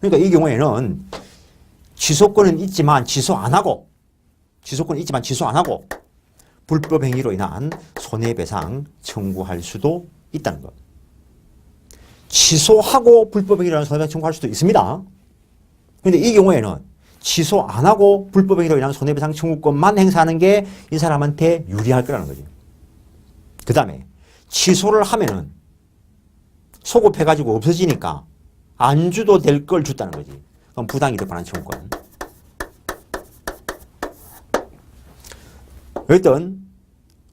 그러니까 이 경우에는 취소권은 있지만 취소 안 하고 불법 행위로 인한 손해배상 청구할 수도 있다는 것. 취소하고 불법 행위로 인한 손해배상 청구할 수도 있습니다. 그런데 이 경우에는 취소 안 하고 불법 행위로 인한 손해배상 청구권만 행사하는 게 이 사람한테 유리할 거라는 거죠. 그 다음에 취소를 하면은 소급해가지고 없어지니까 안주도 될 걸 줬다는 거지. 그럼 부당이득 반환 청구권. 어떤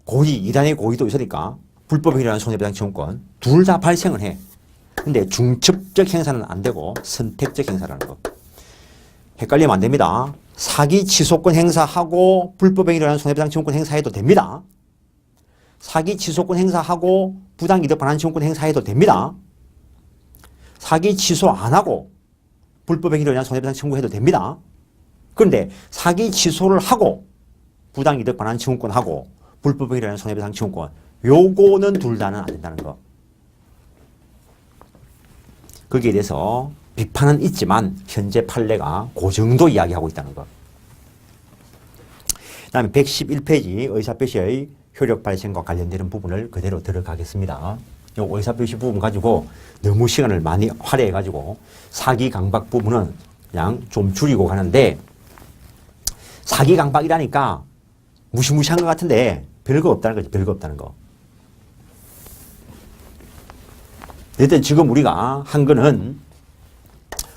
고의, 2단의 고의도 있으니까 불법 행위로 인한 손해배상 청구권 둘 다 발생을 해. 근데 중첩적 행사는 안 되고 선택적 행사라는 거. 헷갈리면 안 됩니다. 사기 취소권 행사하고 불법 행위로 인한 손해배상 청구권 행사해도 됩니다. 사기 취소권 행사하고 부당이득 반환 청구권 행사해도 됩니다. 사기 취소 안 하고 불법 행위로 인한 손해배상 청구해도 됩니다. 그런데 사기 취소를 하고 부당이득 반환 청구권하고 불법 행위로 인한 손해배상 청구권 요거는 둘 다는 안 된다는 거. 거기에 대해서 비판은 있지만 현재 판례가 그 정도 이야기하고 있다는 것. 그 다음에 111페이지 의사표시의 효력 발생과 관련되는 부분을 그대로 들어가겠습니다. 이 의사표시 부분 가지고 너무 시간을 많이 할애해가지고 사기 강박 부분은 그냥 좀 줄이고 가는데, 사기 강박이라니까 무시무시한 것 같은데 별거 없다는 거지. 별거 없다는 거. 일단 지금 우리가 한 거는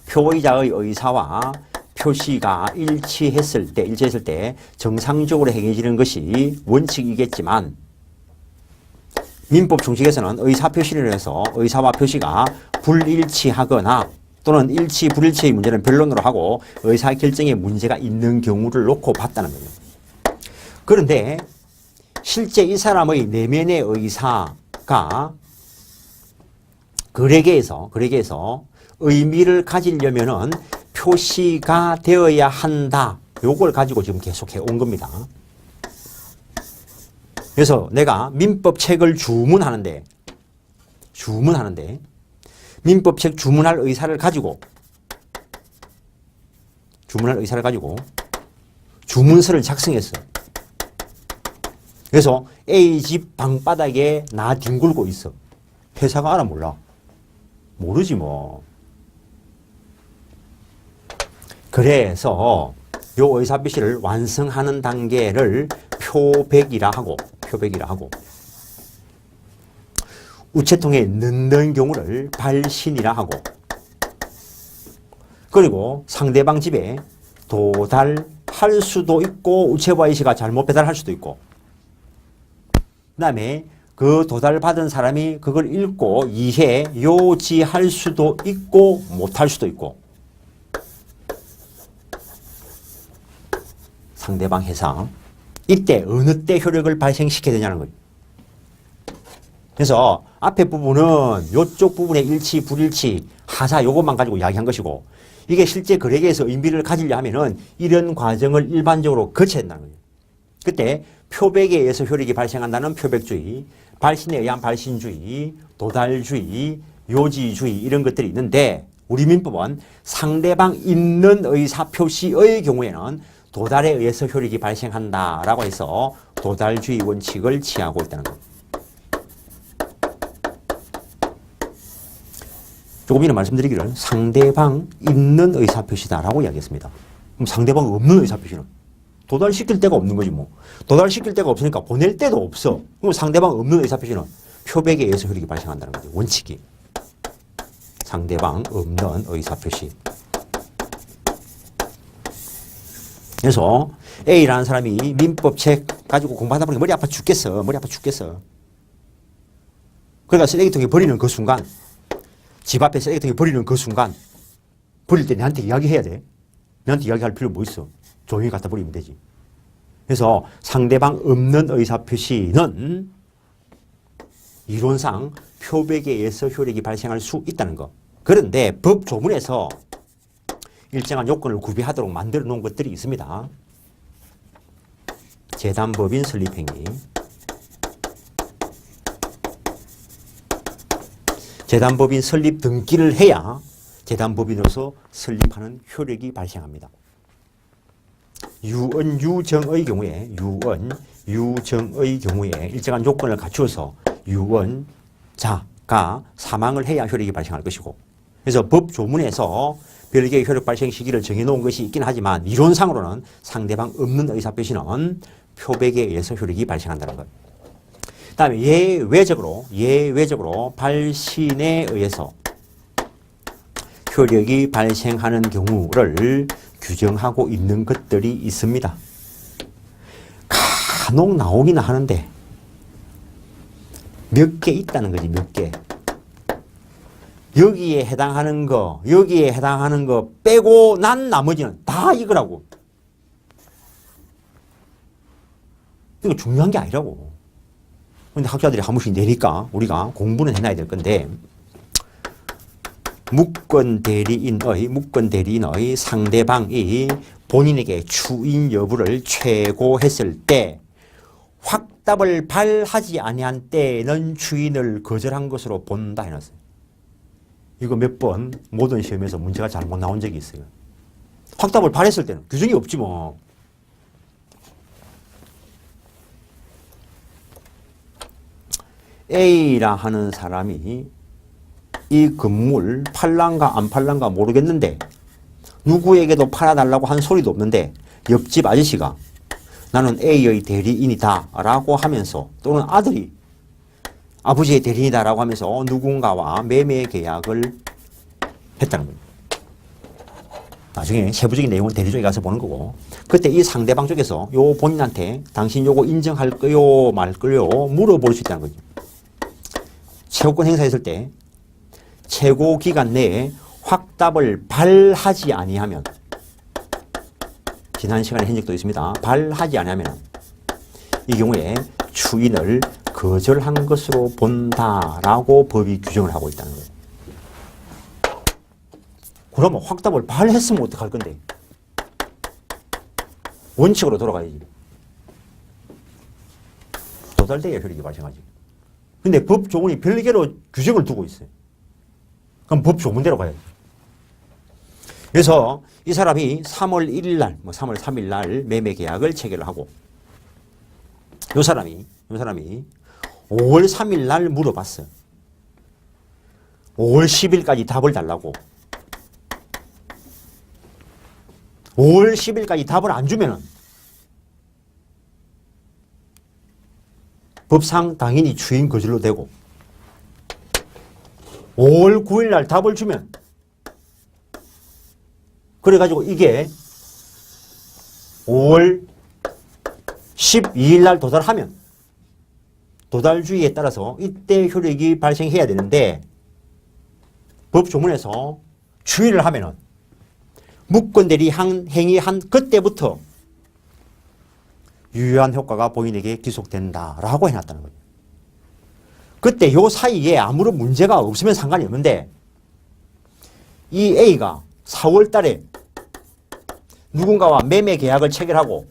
표의자의 의사와 표시가 일치했을 때 정상적으로 행해지는 것이 원칙이겠지만 민법 총칙에서는 의사 표시를 해서 의사와 표시가 불일치하거나 또는 일치 불일치의 문제는 변론으로 하고 의사 결정에 문제가 있는 경우를 놓고 봤다는 거예요. 그런데 실제 이 사람의 내면의 의사가 거래계에서 의미를 가지려면은 표시가 되어야 한다. 요걸 가지고 지금 계속해 온 겁니다. 그래서 내가 민법책을 주문하는데 민법책 주문할 의사를 가지고 주문서를 작성했어. 그래서 A집 방바닥에 나 뒹굴고 있어. 회사가 알아 몰라? 모르지 뭐. 그래서 요 의사표시를 완성하는 단계를 표백이라 하고 우체통에 넣는 경우를 발신이라 하고 그리고 상대방 집에 도달할 수도 있고 우체부 아저씨가 잘못 배달할 수도 있고 그 다음에 그 도달받은 사람이 그걸 읽고 이해, 요지할 수도 있고 못할 수도 있고 상대방 해상 이때 어느 때 효력을 발생시켜야 되냐는 거예요. 그래서 앞에 부분은 이쪽 부분의 일치, 불일치, 하사 요것만 가지고 이야기한 것이고 이게 실제 거래계에서 의미를 가지려 하면은 이런 과정을 일반적으로 거쳐야 된다는 거예요. 그때 표백에 의해서 효력이 발생한다는 표백주의, 발신에 의한 발신주의, 도달주의, 요지주의 이런 것들이 있는데 우리 민법은 상대방 있는 의사표시의 경우에는 도달에 의해서 효력이 발생한다라고 해서 도달주의 원칙을 취하고 있다는 겁니다. 조금 전에 말씀드리기를 상대방 있는 의사표시다라고 이야기했습니다. 그럼 상대방 없는 의사표시는 도달시킬 데가 없는 거지 뭐. 도달시킬 데가 없으니까 보낼 데도 없어. 그럼 상대방 없는 의사표시는 표백에 의해서 효력이 발생한다는 거죠. 원칙이. 상대방 없는 의사표시. 그래서 A라는 사람이 민법책 가지고 공부하다 보니까 머리 아파 죽겠어. 그러니까 쓰레기통에 버리는 그 순간 집 앞에 쓰레기통에 버리는 그 순간 버릴 때 내한테 이야기해야 돼. 내한테 이야기할 필요 뭐 있어. 조용히 갖다 버리면 되지. 그래서 상대방 없는 의사표시는 이론상 표백에 의해서 효력이 발생할 수 있다는 거. 그런데 법 조문에서 일정한 요건을 구비하도록 만들어 놓은 것들이 있습니다. 재단법인 설립행위, 재단법인 설립 등기를 해야 재단법인으로서 설립하는 효력이 발생합니다. 유언유정의 경우에 일정한 요건을 갖추어서 유언자가 사망을 해야 효력이 발생할 것이고 그래서 법 조문에서 별개의 효력 발생 시기를 정해놓은 것이 있긴 하지만 이론상으로는 상대방 없는 의사표시는 표백에 의해서 효력이 발생한다는 것. 그 다음에 예외적으로 발신에 의해서 효력이 발생하는 경우를 규정하고 있는 것들이 있습니다. 간혹 나오기는 하는데 몇 개 있다는 거지, 몇 개. 여기에 해당하는 거 빼고 난 나머지는 다 이거라고. 이거 중요한 게 아니라고. 근데 학자들이 한 번씩 내니까 우리가 공부는 해놔야 될 건데 무권 대리인의 상대방이 본인에게 추인 여부를 최고했을 때 확답을 발하지 아니한 때에는 추인을 거절한 것으로 본다 해놨어요. 이거 몇 번 모든 시험에서 문제가 잘못 나온 적이 있어요. 확답을 발했을 때는 규정이 없지 뭐. A라 하는 사람이 이 건물 팔란가 안 팔란가 모르겠는데 누구에게도 팔아달라고 한 소리도 없는데 옆집 아저씨가 나는 A의 대리인이다 라고 하면서 또는 아들이 아버지의 대리인이다 라고 하면서 누군가와 매매 계약을 했다는 거예요. 나중에 세부적인 내용은 대리조에 가서 보는 거고 그때 이 상대방 쪽에서 요 본인한테 당신 요거 인정할 거요 말 거요 물어볼 수 있다는 거죠. 최고권 행사했을 때 최고 기간 내에 확답을 발하지 아니하면, 지난 시간에 한 적도 있습니다. 발하지 아니하면 이 경우에 추인을 거절한 것으로 본다라고 법이 규정을 하고 있다는 거예요. 그러면 확답을 발했으면 어떡할 건데? 원칙으로 돌아가야지. 도달돼야 효력이 발생하지. 근데 법 조문이 별개로 규정을 두고 있어요. 그럼 법 조문대로 가야지. 그래서 이 사람이 3월 1일 날, 3월 3일 날 매매 계약을 체결을 하고, 요 사람이 5월 3일 날 물어봤어요. 5월 10일까지 답을 달라고. 5월 10일까지 답을 안 주면은 법상 당연히 추인 거절로 되고, 5월 9일 날 답을 주면, 그래가지고 이게 5월 12일 날 도달하면, 도달주의에 따라서 이때 효력이 발생해야 되는데, 법조문에서 추인을 하면은 무권대리 행위한 그때부터 유효한 효과가 본인에게 기속된다라고 해놨다는 거예요. 그때 요 사이에 아무런 문제가 없으면 상관이 없는데, 이 A가 4월 달에 누군가와 매매 계약을 체결하고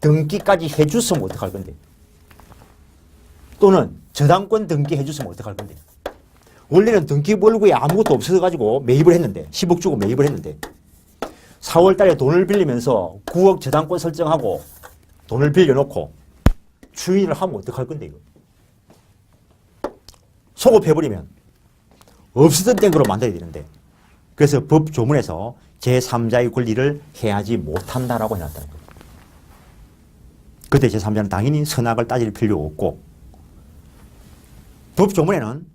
등기까지 해줬으면 어떡할 건데? 또는 저당권 등기 해줬으면 어떡할 건데? 원래는 등기 벌구에 아무것도 없어가지고 매입을 했는데, 10억 주고 매입을 했는데, 4월 달에 돈을 빌리면서 9억 저당권 설정하고 돈을 빌려놓고 추인을 하면 어떡할 건데, 이거? 소급해버리면 없었던 땡으로 만들어야 되는데, 그래서 법 조문에서 제3자의 권리를 해하지 못한다라고 해놨다는 거예요. 그때 제3자는 당연히 선악을 따질 필요 없고, 법 조문에는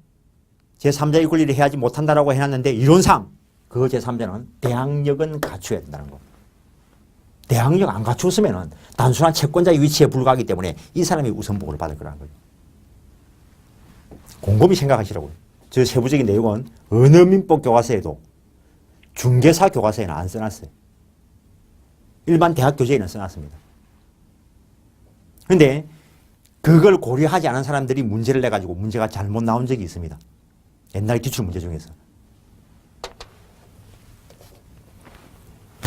제3자의 권리를 해하지 못한다라고 해놨는데, 이론상 그 제3자는 대항력은 갖춰야 된다는 거. 대항력 안 갖추었으면 단순한 채권자의 위치에 불과하기 때문에 이 사람이 우선보고를 받을 거라는 거예요. 곰곰이 생각하시라고요. 저 세부적인 내용은 어느 민법 교과서에도, 중개사 교과서에는 안 써놨어요. 일반 대학 교재에는 써놨습니다. 그런데 그걸 고려하지 않은 사람들이 문제를 내가지고 문제가 잘못 나온 적이 있습니다. 옛날 기출문제 중에서.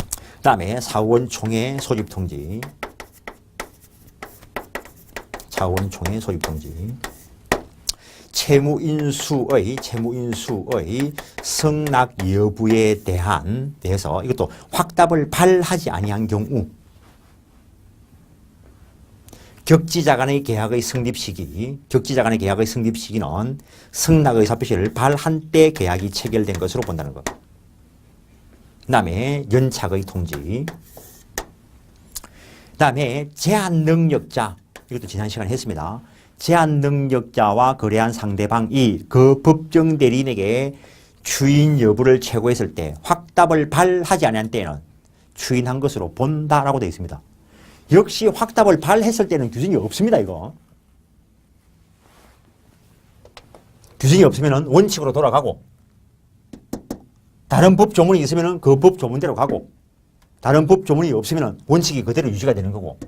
그 다음에 사원총회 소집통지. 사원총회 소집통지. 채무인수의 성납 여부에 대해서 이것도 확답을 발하지 아니한 경우, 격지자 간의 계약의 성립 시기는 성납 의사 표시를 발한 때 계약이 체결된 것으로 본다는 것. 그 다음에 연착의 통지. 그 다음에 제한 능력자. 이것도 지난 시간에 했습니다. 제한 능력자와 거래한 상대방이 그 법정 대리인에게 추인 여부를 최고했을 때 확답을 발하지 않은 때에는 추인한 것으로 본다라고 되어 있습니다. 역시 확답을 발했을 때는 규정이 없습니다. 이거. 규정이 없으면 원칙으로 돌아가고, 다른 법 조문이 있으면 그 법 조문대로 가고, 다른 법 조문이 없으면 원칙이 그대로 유지가 되는 거고.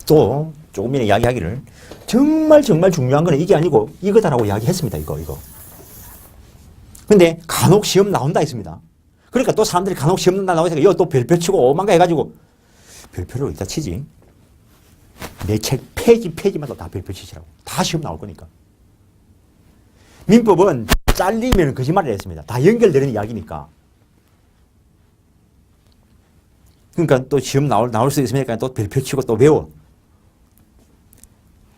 또 조금 전에 이야기하기를 정말 중요한 건 이게 아니고 이거다라고 이야기했습니다. 이거. 근데 간혹 시험 나온다 했습니다. 그러니까 또 사람들이 간혹 시험 나온다고 해서 이거 또 별표 치고 오만가 해가지고, 별표를 어디다 치지? 내 책 페이지마다 다 별표 치시라고. 다 시험 나올 거니까. 민법은 잘리면 거짓말을 했습니다. 다 연결되는 이야기니까. 그러니까 또 시험 나올 수 있으니까 또 별표 치고 또 외워.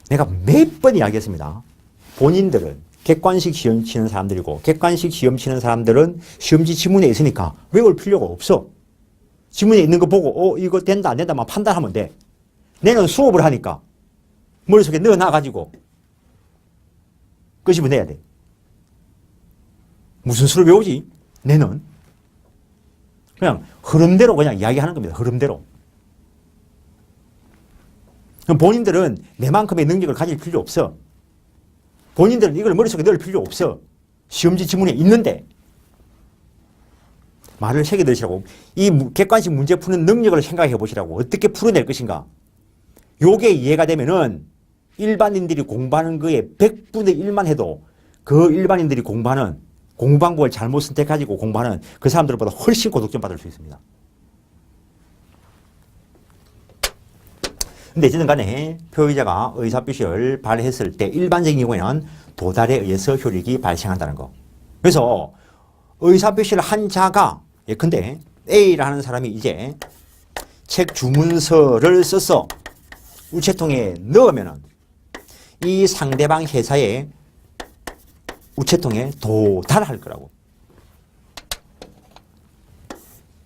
내가 몇 번 이야기했습니다. 본인들은 객관식 시험 치는 사람들이고, 객관식 시험 치는 사람들은 시험지 지문에 있으니까 외울 필요가 없어. 지문에 있는 거 보고 이거 된다 안 된다만 판단하면 돼. 내는 수업을 하니까 머릿속에 넣어놔가지고 끄집어내야 돼. 무슨 수를 배우지? 내는. 그냥 흐름대로 그냥 이야기하는 겁니다. 흐름대로. 그럼 본인들은 내만큼의 능력을 가질 필요 없어. 본인들은 이걸 머릿속에 넣을 필요 없어. 시험지 지문에 있는데 말을 새겨드시라고. 이 객관식 문제 푸는 능력을 생각해 보시라고. 어떻게 풀어낼 것인가. 요게 이해가 되면은 일반인들이 공부하는 거에 100분의 1만 해도 그 일반인들이 공부하는 공부 방법을 잘못 선택가지고 공부하는 그 사람들보다 훨씬 고득점 받을 수 있습니다. 근데 어쨌든 간에 표의자가 의사표시를 발했을 때 일반적인 경우에는 도달에 의해서 효력이 발생한다는 거. 그래서 의사표시를 한 자가 예컨대 A라는 사람이 이제 책 주문서를 써서 우체통에 넣으면은 이 상대방 회사의 우체통에 도달할 거라고.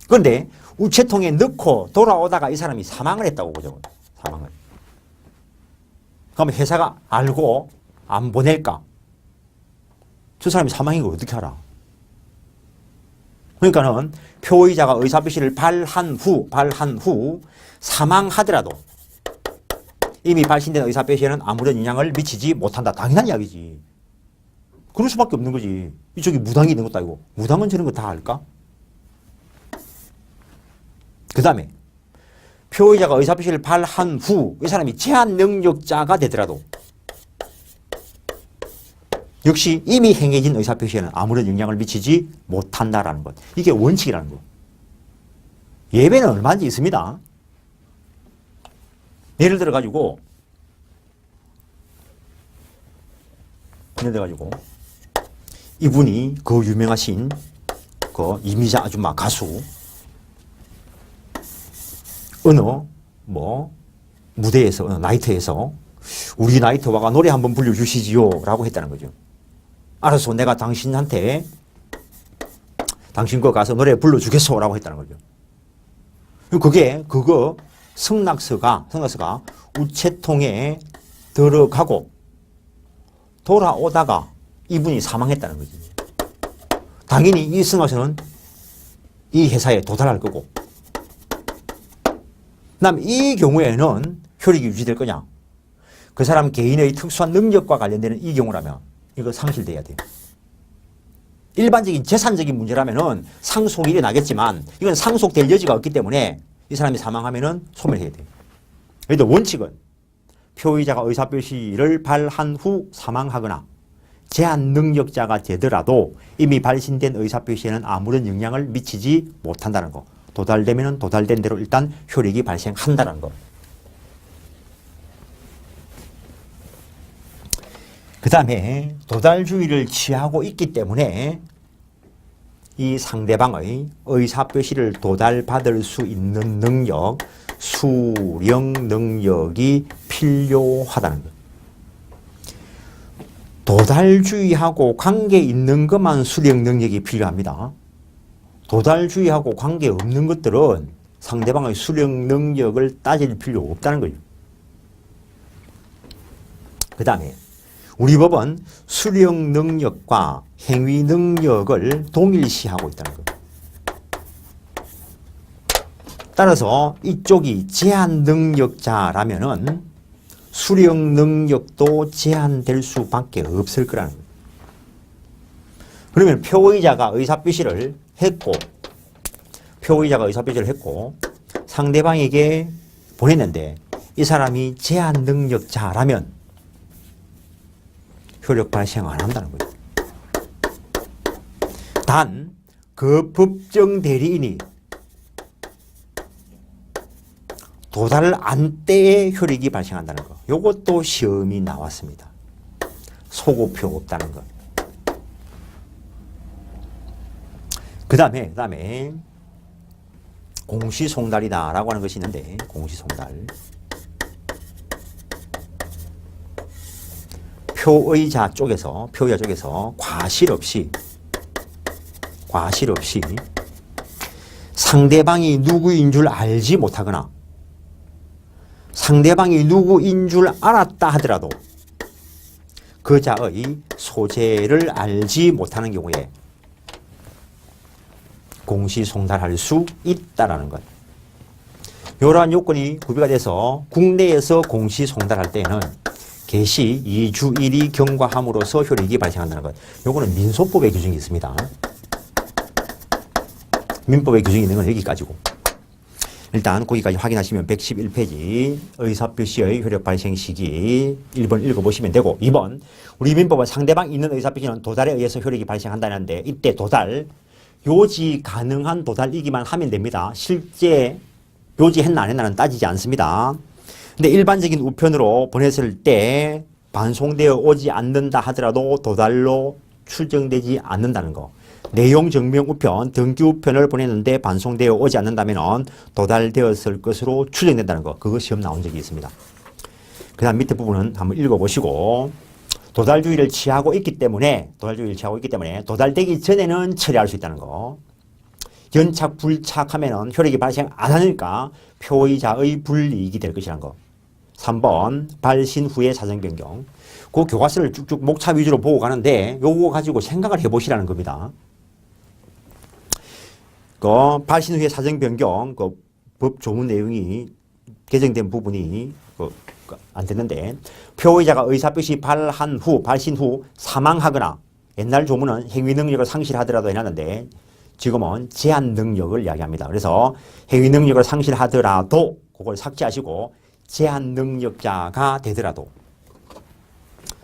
그런데 우체통에 넣고 돌아오다가 이 사람이 사망을 했다고 보죠. 사망을. 그럼 회사가 알고 안 보낼까? 저 사람이 사망인 걸 어떻게 알아? 그러니까는 표의자가 의사표시를 발한 후 사망하더라도 이미 발신된 의사표시에는 아무런 영향을 미치지 못한다. 당연한 이야기지. 그럴 수밖에 없는 거지. 이쪽이 무당이 있는 것도 아니고. 무당은 저런 거 다 알까? 그 다음에 표의자가 의사표시를 발한 후 이 사람이 제한 능력자가 되더라도 역시 이미 행해진 의사표시에는 아무런 영향을 미치지 못한다라는 것. 이게 원칙이라는 거. 예배는 얼마든지 있습니다. 예를 들어가지고 이분이 그 유명하신 그 이미자 아줌마 가수 어느 무대에서 어느 나이트에서 우리 나이트와가 노래 한번 불러주시지요 라고 했다는 거죠. 알았어, 내가 당신한테 당신 거 가서 노래 불러주겠소 라고 했다는 거죠. 그거 승낙서가 우체통에 들어가고 돌아오다가 이분이 사망했다는 거지. 당연히 이 승낙서는 이 회사에 도달할 거고. 그다음 이 경우에는 효력이 유지될 거냐? 그 사람 개인의 특수한 능력과 관련되는 이 경우라면 이거 상실돼야 돼요. 일반적인 재산적인 문제라면은 상속이 일어나겠지만 이건 상속될 여지가 없기 때문에 이 사람이 사망하면은 소멸해야 돼요. 그래도 원칙은 표의자가 의사표시를 발한 후 사망하거나 제한 능력자가 되더라도 이미 발신된 의사표시에는 아무런 영향을 미치지 못한다는 거. 도달되면은 도달된 대로 일단 효력이 발생한다는 거. 그 다음에 도달주의를 취하고 있기 때문에 이 상대방의 의사표시를 도달받을 수 있는 능력, 수령 능력이 필요하다는 것. 도달주의하고 관계 있는 것만 수령 능력이 필요합니다. 도달주의하고 관계 없는 것들은 상대방의 수령 능력을 따질 필요 없다는 거죠. 그 다음에 우리 법은 수령 능력과 행위 능력을 동일시하고 있다는 것. 따라서 이쪽이 제한 능력자라면은 수령 능력도 제한될 수밖에 없을 거라는 거예요. 그러면 표의자가 의사표시를 했고 상대방에게 보냈는데 이 사람이 제한 능력자라면 효력 발생 안 한다는 거죠. 단 그 법정 대리인이 도달을 안 때에 효력이 발생한다는 거. 이것도 시험이 나왔습니다. 소고표 없다는 것. 그 다음에 공시송달이다라고 하는 것이 있는데 공시송달. 표의자 쪽에서 과실 없이 상대방이 누구인 줄 알지 못하거나 상대방이 누구인 줄 알았다 하더라도 그 자의 소재를 알지 못하는 경우에 공시송달할 수 있다라는 것. 이러한 요건이 구비가 돼서 국내에서 공시송달할 때에는 개시 2주일이 경과함으로써 효력이 발생한다는 것. 요거는 민소법의 규정이 있습니다. 민법의 규정이 있는 건 여기까지고. 일단 거기까지 확인하시면 111페이지 의사표시의 효력 발생 시기 1번 읽어보시면 되고, 2번 우리 민법은 상대방 있는 의사표시는 도달에 의해서 효력이 발생한다는데, 이때 도달, 요지 가능한 도달이기만 하면 됩니다. 실제 요지했나 안 했나는 따지지 않습니다. 근데 일반적인 우편으로 보냈을 때 반송되어 오지 않는다 하더라도 도달로 추정되지 않는다는 거. 내용 증명 우편, 등기 우편을 보냈는데 반송되어 오지 않는다면 도달되었을 것으로 추정된다는 거. 그거 시험 나온 적이 있습니다. 그 다음 밑에 부분은 한번 읽어보시고, 도달주의를 취하고 있기 때문에 도달되기 전에는 처리할 수 있다는 거. 연착, 불착하면 효력이 발생 안 하니까 표의자의 불이익이 될 것이라는 거. 3번 발신 후의 사정 변경. 그 교과서를 쭉쭉 목차 위주로 보고 가는데 요거 가지고 생각을 해보시라는 겁니다. 그 발신 후의 사정 변경, 그 법 조문 내용이 개정된 부분이 안 됐는데, 표의자가 의사표시 발신 후 사망하거나, 옛날 조문은 행위 능력을 상실하더라도 해놨는데 지금은 제한 능력을 이야기합니다. 그래서 행위 능력을 상실하더라도 그걸 삭제하시고 제한 능력자가 되더라도,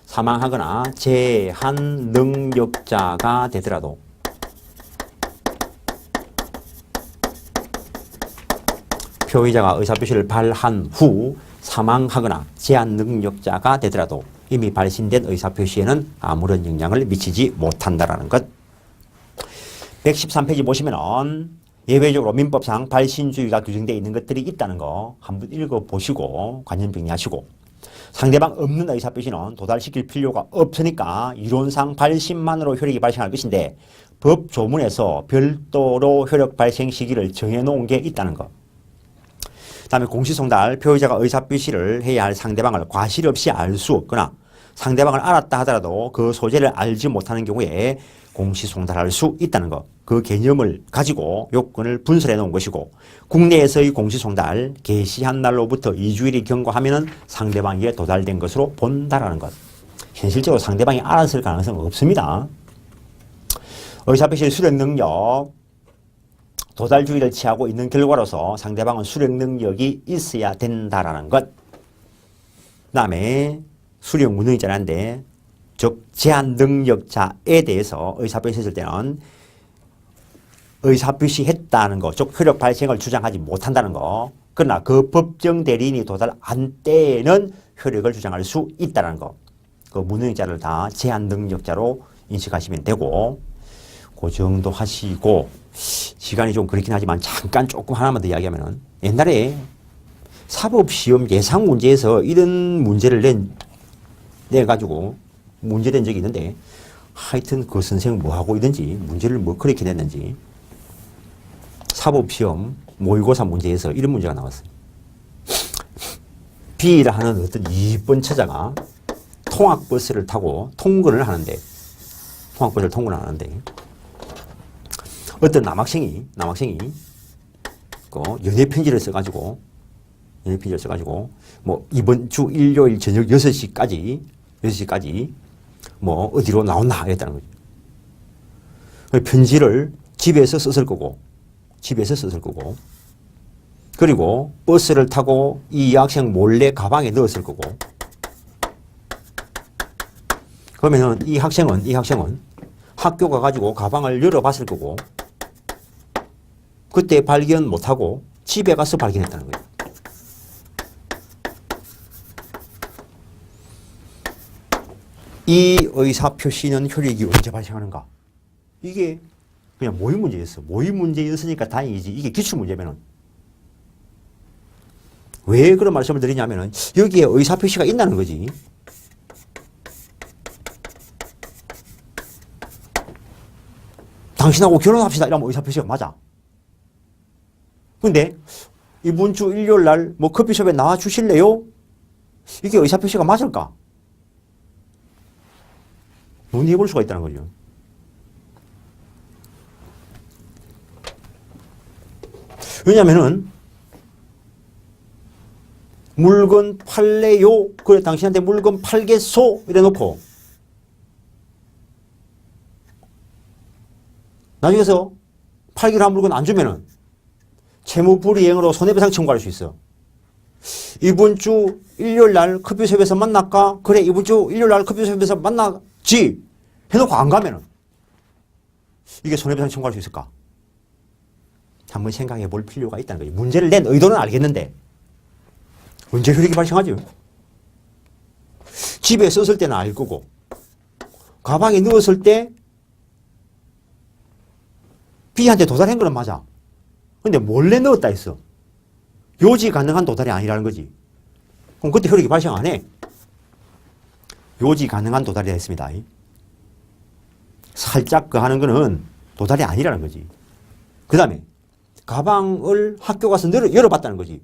사망하거나 제한 능력자가 되더라도, 표의자가 의사표시를 발한 후 사망하거나 제한 능력자가 되더라도 이미 발신된 의사표시에는 아무런 영향을 미치지 못한다라는 것. 113페이지 보시면은 예외적으로 민법상 발신주의가 규정되어 있는 것들이 있다는 거 한번 읽어보시고 관념 정리하시고, 상대방 없는 의사표시는 도달시킬 필요가 없으니까 이론상 발신만으로 효력이 발생할 것인데 법 조문에서 별도로 효력 발생 시기를 정해놓은 게 있다는 것. 다음에 공시송달, 표의자가 의사표시를 해야 할 상대방을 과실 없이 알 수 없거나 상대방을 알았다 하더라도 그 소재를 알지 못하는 경우에 공시송달할 수 있다는 것. 그 개념을 가지고 요건을 분설해 놓은 것이고, 국내에서의 공시송달, 개시한 날로부터 2주일이 경과하면 상대방에게 도달된 것으로 본다라는 것. 현실적으로 상대방이 알았을 가능성은 없습니다. 의사표시의 수령 능력, 도달주의를 취하고 있는 결과로서 상대방은 수령 능력이 있어야 된다라는 것. 그 다음에 수령 무능자라는데, 즉 제한 능력자에 대해서 의사표시 했을 때는 의사표시 했다는 거, 즉 효력 발생을 주장하지 못한다는 거. 그러나 그 법정 대리인이 도달 안 때에는 효력을 주장할 수 있다는 거. 그 무능자를 다 제한 능력자로 인식하시면 되고, 그 정도 하시고, 시간이 좀 그렇긴 하지만 잠깐 조금 하나만 더 이야기하면은, 옛날에 사법시험 예상 문제에서 이런 문제를 내가지고 문제된 적이 있는데, 하여튼 그 선생 뭐 하고 있는지, 문제를 뭐 그렇게 냈는지, 사법시험 모의고사 문제에서 이런 문제가 나왔어요. B라 하는 어떤 2번 처자가 통학버스를 타고 통근을 하는데, 어떤 남학생이 그 연애편지를 써가지고 뭐 이번 주 일요일 저녁 6시까지 뭐 어디로 나온나 했다는 거죠. 편지를 집에서 썼을 거고 그리고 버스를 타고 이 여학생 몰래 가방에 넣었을 거고, 그러면은 이 학생은 학교 가가지고 가방을 열어봤을 거고, 그때 발견 못하고 집에 가서 발견했다는 거예요. 이 의사표시는 효력이 언제 발생하는가? 이게 그냥 모의 문제였어. 모의 문제였으니까 다행이지. 이게 기출문제면은. 왜 그런 말씀을 드리냐면은 여기에 의사표시가 있다는 거지. 당신하고 결혼합시다 이러면 의사표시가 맞아. 근데 이번 주 일요일 날 뭐 커피숍에 나와 주실래요? 이게 의사표시가 맞을까? 논의해 볼 수가 있다는 거죠. 왜냐면은 물건 팔래요. 그래 당신한테 물건 팔겠소. 이래 놓고 나중에서 팔기로 한 물건 안 주면은 채무불이행으로 손해배상 청구할 수 있어. 이번 주 일요일 날 커피숍에서 만날까? 그래 이번 주 일요일 날 커피숍에서 만나지. 해놓고 안 가면은 이게 손해배상 청구할 수 있을까? 한번 생각해 볼 필요가 있다는 거지. 문제를 낸 의도는 알겠는데 언제 효력이 발생하죠? 집에 썼을 때는 알 거고 가방에 넣었을 때 B한테 도달한 거는 맞아. 근데 몰래 넣었다 했어. 요지 가능한 도달이 아니라는 거지. 그럼 그때 효력이 발생 안 해. 요지 가능한 도달이 됐습니다. 살짝 그 하는 거는 도달이 아니라는 거지. 그 다음에 가방을 학교 가서 열어봤다는 거지.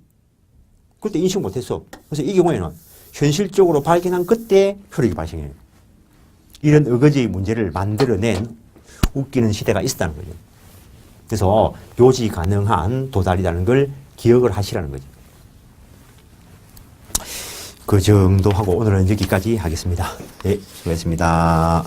그때 인식 못했어. 그래서 이 경우에는 현실적으로 발견한 그때 효력이 발생해요. 이런 어거지의 문제를 만들어낸 웃기는 시대가 있었다는 거죠. 그래서 요지 가능한 도달이라는 걸 기억을 하시라는 거죠. 그 정도 하고 오늘은 여기까지 하겠습니다. 네, 수고했습니다.